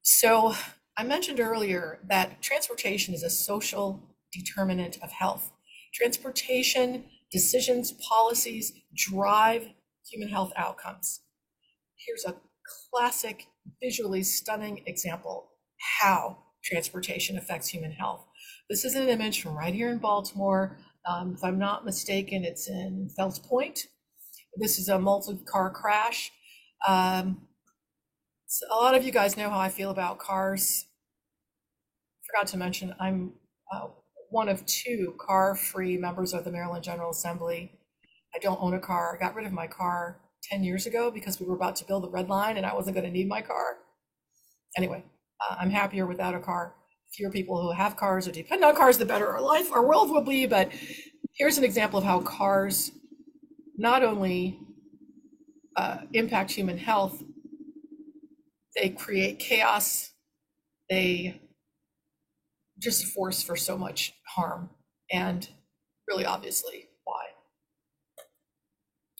Speaker 5: So I mentioned earlier that transportation is a social determinant of health. Transportation decisions, policies drive human health outcomes. here's a classic, visually stunning example how transportation affects human health. This is an image from right here in Baltimore. If I'm not mistaken, it's in Fells Point. This is a multi-car crash. So a lot of you guys know how I feel about cars. Forgot to mention, I'm one of 2 car-free members of the Maryland General Assembly. I don't own a car. I got rid of my car 10 years ago because we were about to build the Red Line and I wasn't going to need my car. Anyway, I'm happier without a car. Fewer people who have cars or depend on cars, the better our world will be. But here's an example of how cars not only impact human health, they create chaos, they just a force for so much harm, and really obviously why.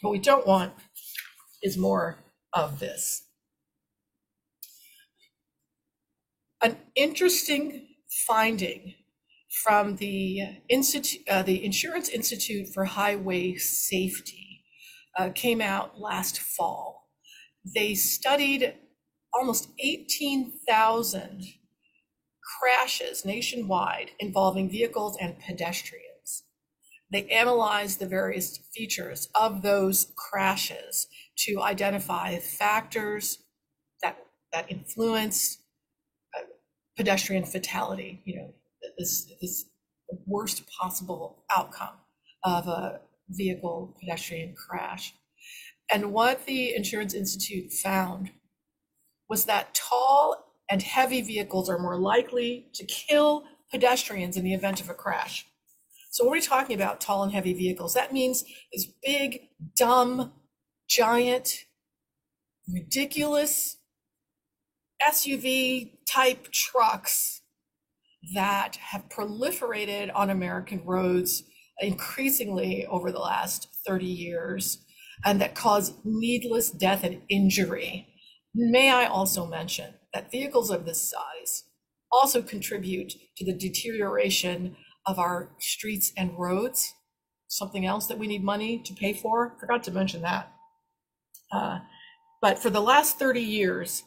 Speaker 5: What we don't want is more of this. An interesting finding from the Insurance Institute for Highway Safety came out last fall. They studied almost 18,000 crashes nationwide involving vehicles and pedestrians. They analyzed the various features of those crashes to identify factors that influence pedestrian fatality, this worst possible outcome of a vehicle pedestrian crash. And what the Insurance Institute found was that tall and heavy vehicles are more likely to kill pedestrians in the event of a crash. So when we're talking about tall and heavy vehicles, that means these big, dumb, giant, ridiculous SUV type trucks that have proliferated on American roads increasingly over the last 30 years and that cause needless death and injury. May I also mention that vehicles of this size also contribute to the deterioration of our streets and roads, something else that we need money to pay for. Forgot to mention that. But for the last 30 years,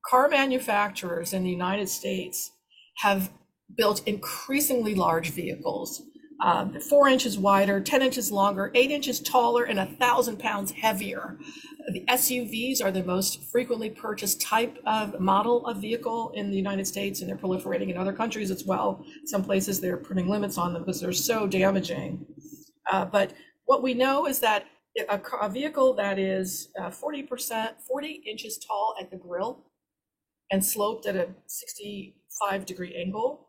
Speaker 5: car manufacturers in the United States have built increasingly large vehicles, 4 inches wider, 10 inches longer, 8 inches taller, and 1,000 pounds heavier. The SUVs are the most frequently purchased type of model of vehicle in the United States, and they're proliferating in other countries as well. Some places they're putting limits on them because they're so damaging. But what we know is that a vehicle that is 40 inches tall at the grille and sloped at a 65-degree angle,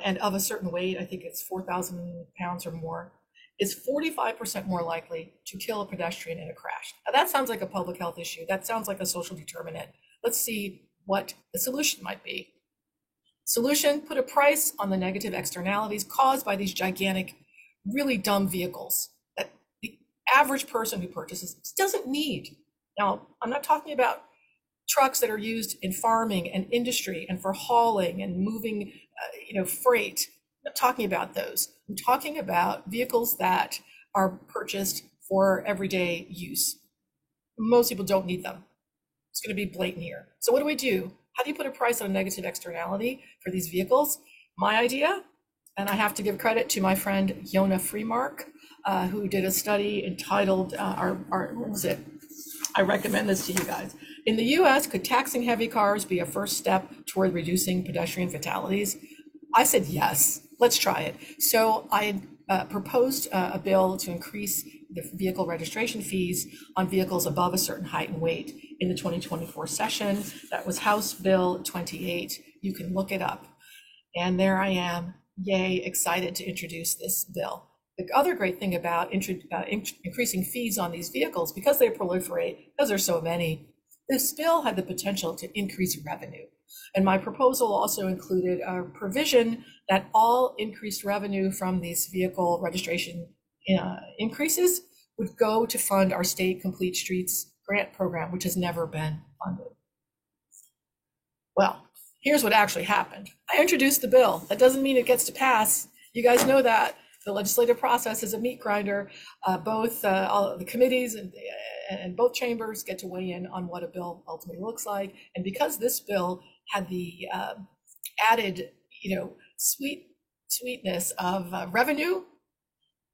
Speaker 5: and of a certain weight, I think it's 4,000 pounds or more, is 45% more likely to kill a pedestrian in a crash. Now that sounds like a public health issue. That sounds like a social determinant. Let's see what the solution might be. Solution: put a price on the negative externalities caused by these gigantic, really dumb vehicles that the average person who purchases doesn't need. Now, I'm not talking about trucks that are used in farming and industry and for hauling and moving, freight. I'm not talking about those. I'm talking about vehicles that are purchased for everyday use. Most people don't need them. It's going to be blatant here. So what do? How do you put a price on a negative externality for these vehicles? My idea, and I have to give credit to my friend Yona Freemark, who did a study entitled, what was it? I recommend this to you guys. In the US, could taxing heavy cars be a first step toward reducing pedestrian fatalities? I said yes, let's try it. So I proposed a bill to increase the vehicle registration fees on vehicles above a certain height and weight in the 2024 session. That was House Bill 28. You can look it up. And there I am, yay, excited to introduce this bill. The other great thing about increasing fees on these vehicles, because they proliferate, because there's so many, this bill had the potential to increase revenue. And my proposal also included a provision that all increased revenue from these vehicle registration increases would go to fund our state Complete Streets grant program, which has never been funded. Well, here's what actually happened. I introduced the bill. That doesn't mean it gets to pass. You guys know that. the legislative process is a meat grinder. Both all the committees and both chambers get to weigh in on what a bill ultimately looks like. And because this bill had the added, sweetness of revenue,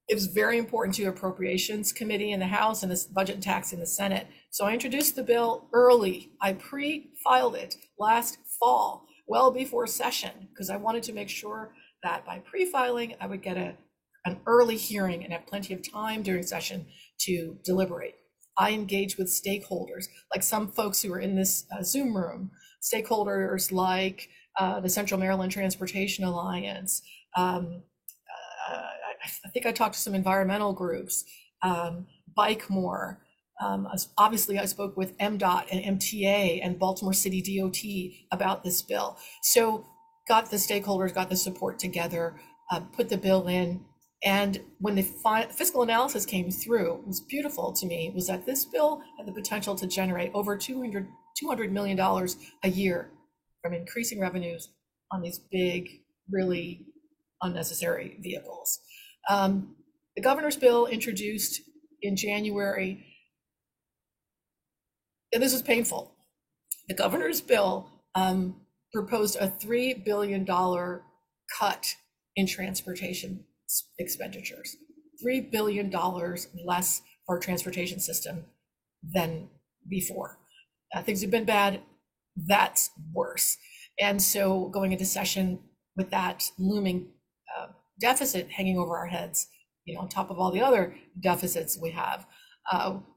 Speaker 5: it was very important to Appropriations Committee in the House and the Budget and Tax in the Senate. So I introduced the bill early. I pre-filed it last fall, well before session, because I wanted to make sure that by pre-filing, I would get an early hearing and have plenty of time during session to deliberate. I engage with stakeholders, like some folks who are in this Zoom room, stakeholders like the Central Maryland Transportation Alliance. I think I talked to some environmental groups, Bike More. Obviously, I spoke with MDOT and MTA and Baltimore City DOT about this bill. So got the stakeholders, got the support together, put the bill in. And when the fiscal analysis came through, it was beautiful to me, was that this bill had the potential to generate over $200 million a year from increasing revenues on these big, really unnecessary vehicles. The governor's bill introduced in January, and this was painful. The governor's bill proposed a $3 billion cut in transportation expenditures, $3 billion less for our transportation system than before. Things have been bad, that's worse. And so going into session with that looming deficit hanging over our heads, on top of all the other deficits we have,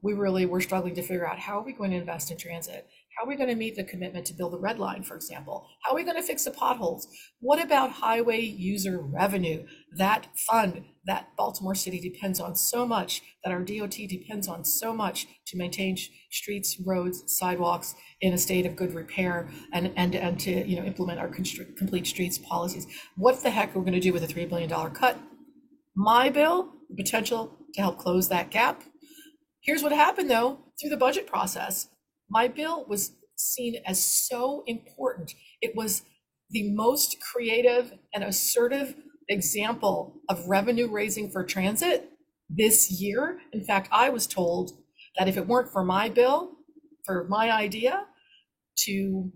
Speaker 5: we really were struggling to figure out, how are we going to invest in transit? How are we going to meet the commitment to build the Red Line, for example? How are we going to fix the potholes? What about highway user revenue? That fund that Baltimore City depends on so much, that our DOT depends on so much to maintain streets, roads, sidewalks in a state of good repair, and to implement our complete streets policies. What the heck are we going to do with a $3 billion cut? My bill, the potential to help close that gap. Here's what happened, though, through the budget process. My bill was seen as so important. It was the most creative and assertive example of revenue raising for transit this year. In fact, I was told that if it weren't for my bill, for my idea to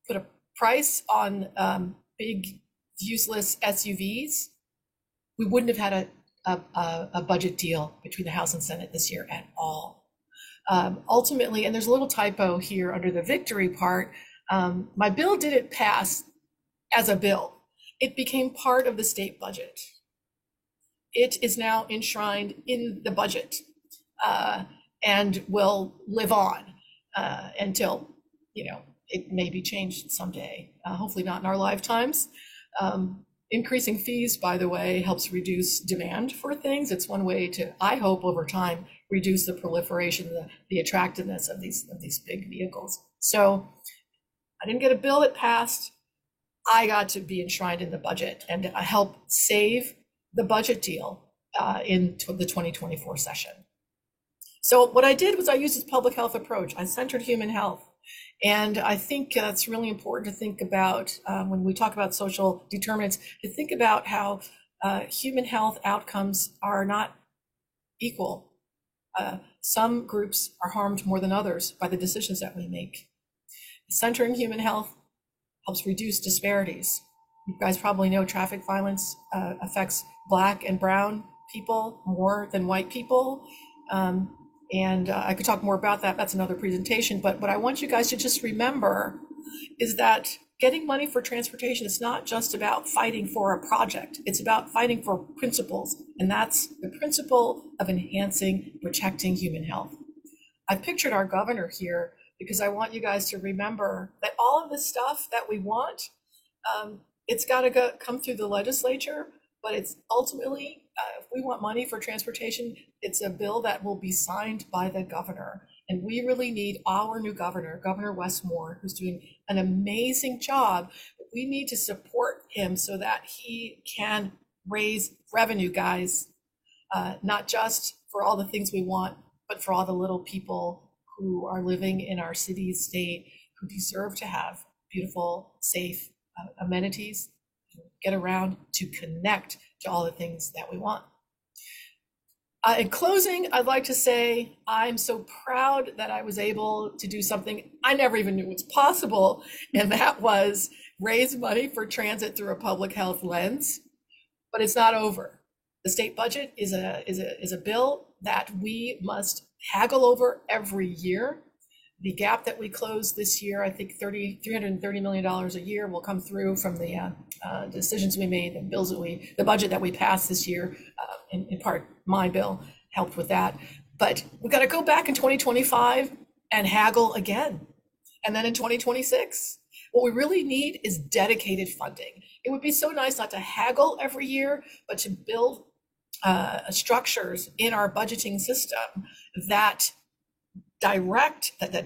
Speaker 5: put a price on big useless SUVs, we wouldn't have had a budget deal between the House and Senate this year at all. Ultimately, and there's a little typo here under the victory part, my bill didn't pass as a bill. It became part of the state budget. It is now enshrined in the budget and will live on until, it may be changed someday, hopefully not in our lifetimes. Increasing fees, by the way, helps reduce demand for things. It's one way to, I hope, over time, reduce the proliferation, the attractiveness of these big vehicles. So I didn't get a bill that passed. I got to be enshrined in the budget and help save the budget deal in the 2024 session. So what I did was I used this public health approach. I centered human health. And I think it's really important to think about, when we talk about social determinants, to think about how human health outcomes are not equal. Some groups are harmed more than others by the decisions that we make. Centering human health helps reduce disparities. You guys probably know traffic violence affects Black and brown people more than white people. And I could talk more about that. That's another presentation. But what I want you guys to just remember is that getting money for transportation is not just about fighting for a project. It's about fighting for principles. And that's the principle of enhancing, protecting human health. I've pictured our governor here because I want you guys to remember that all of this stuff that we want, it's got to come through the legislature, but it's ultimately, if we want money for transportation, it's a bill that will be signed by the governor. And we really need our new governor, Governor Wes Moore, who's doing an amazing job. We need to support him so that he can raise revenue, guys, not just for all the things we want, but for all the little people who are living in our city, state, who deserve to have beautiful, safe amenities, get around to connect to all the things that we want. In closing, I'd like to say I'm so proud that I was able to do something I never even knew was possible, and that was raise money for transit through a public health lens. But it's not over. The state budget is a bill that we must haggle over every year. The gap that we closed this year, I think $330 million a year will come through from the decisions we made, the budget that we passed this year. In part, my bill helped with that. But we got to go back in 2025 and haggle again. And then in 2026, what we really need is dedicated funding. It would be so nice not to haggle every year, but to build structures in our budgeting system that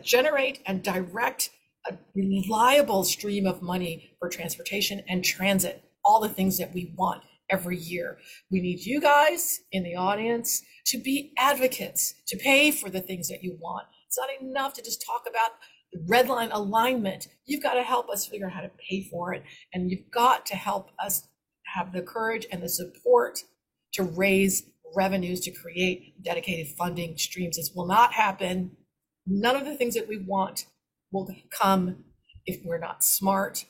Speaker 5: generate and direct a reliable stream of money for transportation and transit, all the things that we want every year. We need you guys in the audience to be advocates, to pay for the things that you want. It's not enough to just talk about the red line alignment. You've got to help us figure out how to pay for it. And you've got to help us have the courage and the support to raise revenues to create dedicated funding streams. This will not happen. None of the things that we want will come if we're not smart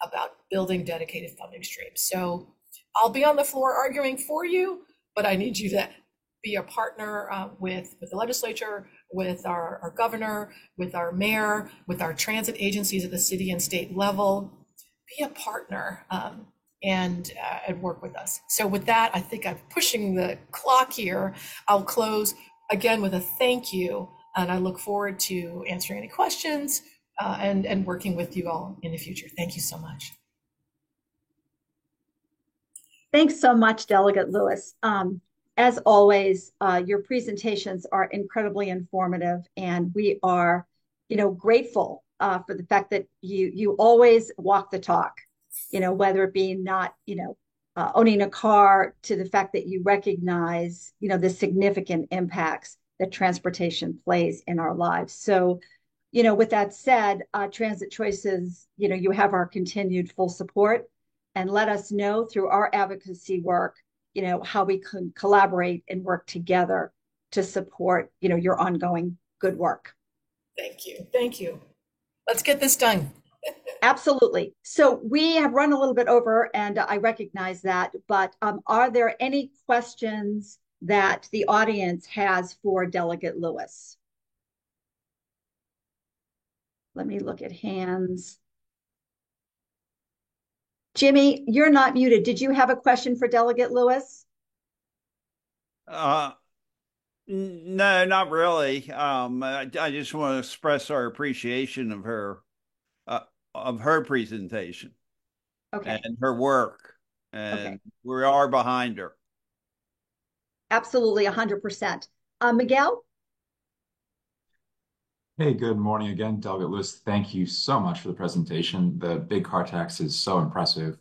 Speaker 5: about building dedicated funding streams. So I'll be on the floor arguing for you, but I need you to be a partner with the legislature, with our governor, with our mayor, with our transit agencies at the city and state level. Be a partner and work with us. So with that, I think I'm pushing the clock here. I'll close again with a thank you. And I look forward to answering any questions and working with you all in the future. Thank you so much.
Speaker 1: Thanks so much, Delegate Lewis. As always, your presentations are incredibly informative, and we are, grateful for the fact that you always walk the talk. Whether it be not, owning a car, to the fact that you recognize, the significant impacts that transportation plays in our lives. So, with that said, Transit Choices, you have our continued full support, and let us know through our advocacy work, how we can collaborate and work together to support, your ongoing good work.
Speaker 5: Thank you. Thank you. Let's get this done.
Speaker 1: Absolutely. So we have run a little bit over, and I recognize that, but are there any questions that the audience has for Delegate Lewis? Let me look at hands. Jimmy, you're not muted. Did you have a question for Delegate Lewis?
Speaker 3: No, not really. I just want to express our appreciation of her presentation,
Speaker 1: Okay,
Speaker 3: and her work, and
Speaker 1: okay,
Speaker 3: we are behind her.
Speaker 1: absolutely, 100%. Miguel?
Speaker 4: Hey, good morning again, Delegate Lewis. Thank you so much for the presentation. The big car tax is so impressive.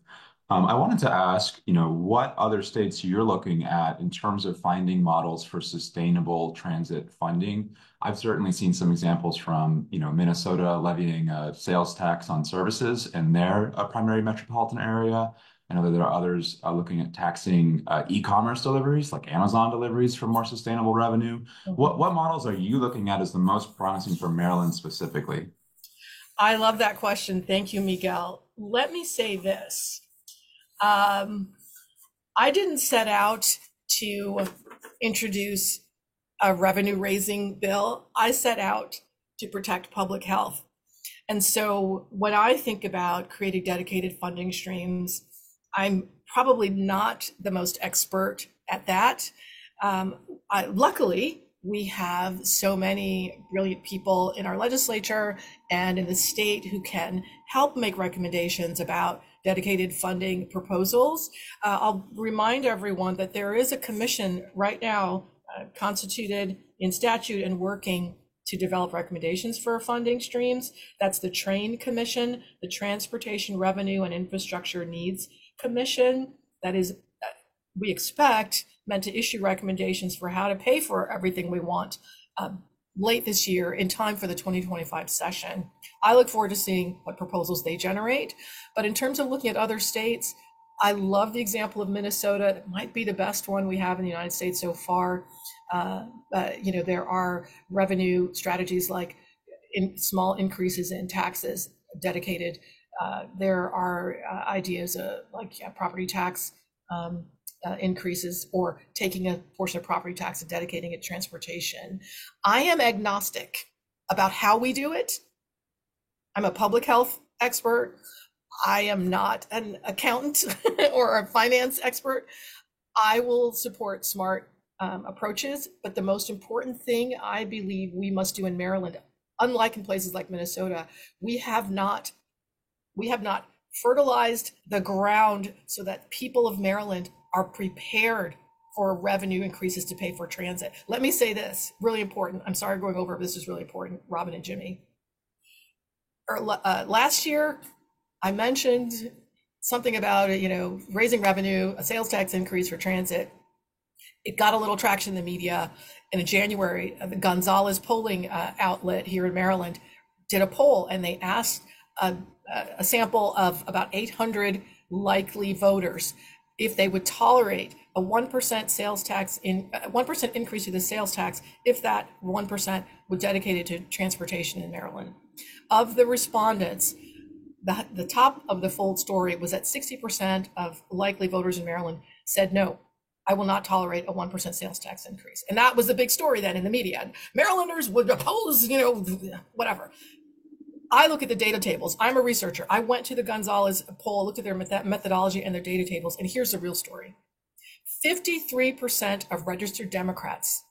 Speaker 4: I wanted to ask, what other states you're looking at in terms of finding models for sustainable transit funding. I've certainly seen some examples from, Minnesota levying a sales tax on services in their primary metropolitan area. I know that there are others looking at taxing e-commerce deliveries, like Amazon deliveries, for more sustainable revenue. What models are you looking at as the most promising for Maryland specifically?
Speaker 5: I love that question. Thank you, Miguel. Let me say this. I didn't set out to introduce a revenue raising bill. I set out to protect public health. And so when I think about creating dedicated funding streams, I'm probably not the most expert at that. Luckily, we have so many brilliant people in our legislature and in the state who can help make recommendations about dedicated funding proposals. I'll remind everyone that there is a commission right now constituted in statute and working to develop recommendations for funding streams. That's the TRAIN Commission, the Transportation Revenue and Infrastructure Needs Commission. That is, we expect, meant to issue recommendations for how to pay for everything we want late this year in time for the 2025 session. I look forward to seeing what proposals they generate. But in terms of looking at other states, I love the example of Minnesota. It might be the best one we have in the United States so far. There are revenue strategies like small increases in taxes dedicated. There are ideas like property tax increases, or taking a portion of property tax and dedicating it to transportation. I am agnostic about how we do it. I'm a public health expert. I am not an accountant or a finance expert. I will support smart approaches, but the most important thing I believe we must do in Maryland, unlike in places like Minnesota, we have not fertilized the ground so that people of Maryland are prepared for revenue increases to pay for transit. Let me say this, really important. I'm sorry going over, but this is really important, Robin and Jimmy. Last year, I mentioned something about, raising revenue, a sales tax increase for transit. It got a little traction in the media. In January, the Gonzalez polling outlet here in Maryland did a poll, and they asked a sample of about 800 likely voters if they would tolerate a 1% sales tax, 1% increase to the sales tax, if that 1% was dedicated to transportation in Maryland. Of the respondents, the top of the fold story was that 60% of likely voters in Maryland said, no, I will not tolerate a 1% sales tax increase. And that was the big story then in the media. And Marylanders would oppose, whatever. I look at the data tables. I'm a researcher. I went to the Gonzalez poll, looked at their methodology and their data tables, and here's the real story. 53% of registered Democrats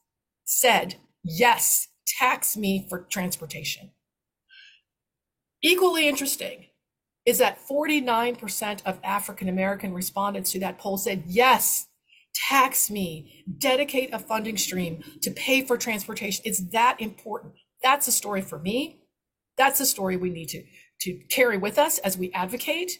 Speaker 5: said, yes, tax me for transportation. Equally interesting is that 49% of African-American respondents to that poll said, yes, tax me, dedicate a funding stream to pay for transportation. It's that important. That's a story for me. That's a story we need to carry with us as we advocate.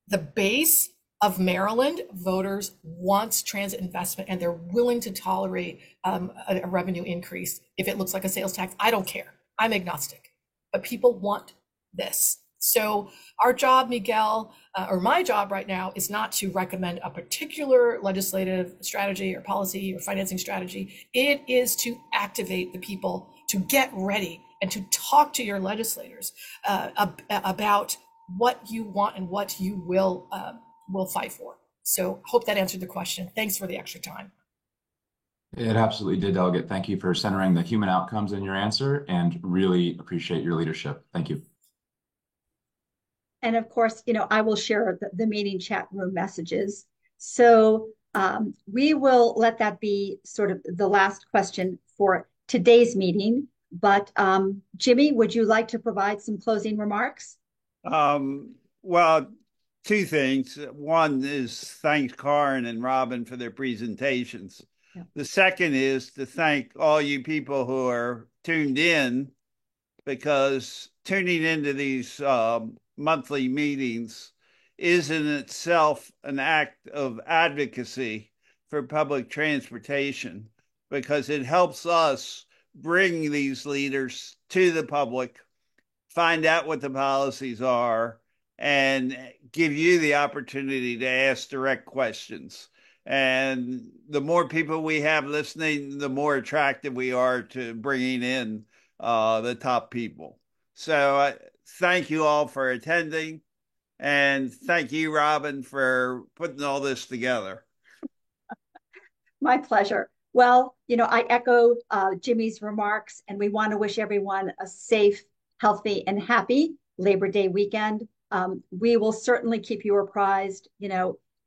Speaker 5: The base of Maryland voters wants transit investment, and they're willing to tolerate a revenue increase if it looks like a sales tax. I don't care. I'm agnostic, but people want this. So our job, Miguel, or my job right now, is not to recommend a particular legislative strategy or policy or financing strategy. It is to activate the people to get ready and to talk to your legislators about what you want and what you will fight for. So hope that answered the question. Thanks for the extra time.
Speaker 4: It absolutely did, Delegate. Thank you for centering the human outcomes in your answer, and really appreciate your leadership. Thank you.
Speaker 1: And of course, I will share the meeting chat room messages. So we will let that be sort of the last question for today's meeting. But Jimmy, would you like to provide some closing remarks?
Speaker 3: Well, two things. One is thank Karen and Robin for their presentations. Yeah. The second is to thank all you people who are tuned in, because tuning into these monthly meetings is in itself an act of advocacy for public transportation, because it helps us bring these leaders to the public, find out what the policies are, and give you the opportunity to ask direct questions. And the more people we have listening, the more attractive we are to bringing in the top people. So thank you all for attending, and thank you, Robin, for putting all this together.
Speaker 1: My pleasure. Well, I echo Jimmy's remarks, and we want to wish everyone a safe, healthy, and happy Labor Day weekend. We will certainly keep you apprised,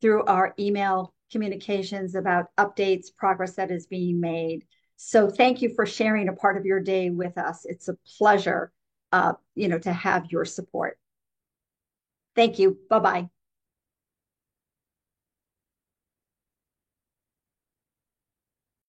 Speaker 1: through our email communications about updates, progress that is being made. So thank you for sharing a part of your day with us. It's a pleasure, to have your support. Thank you. Bye-bye.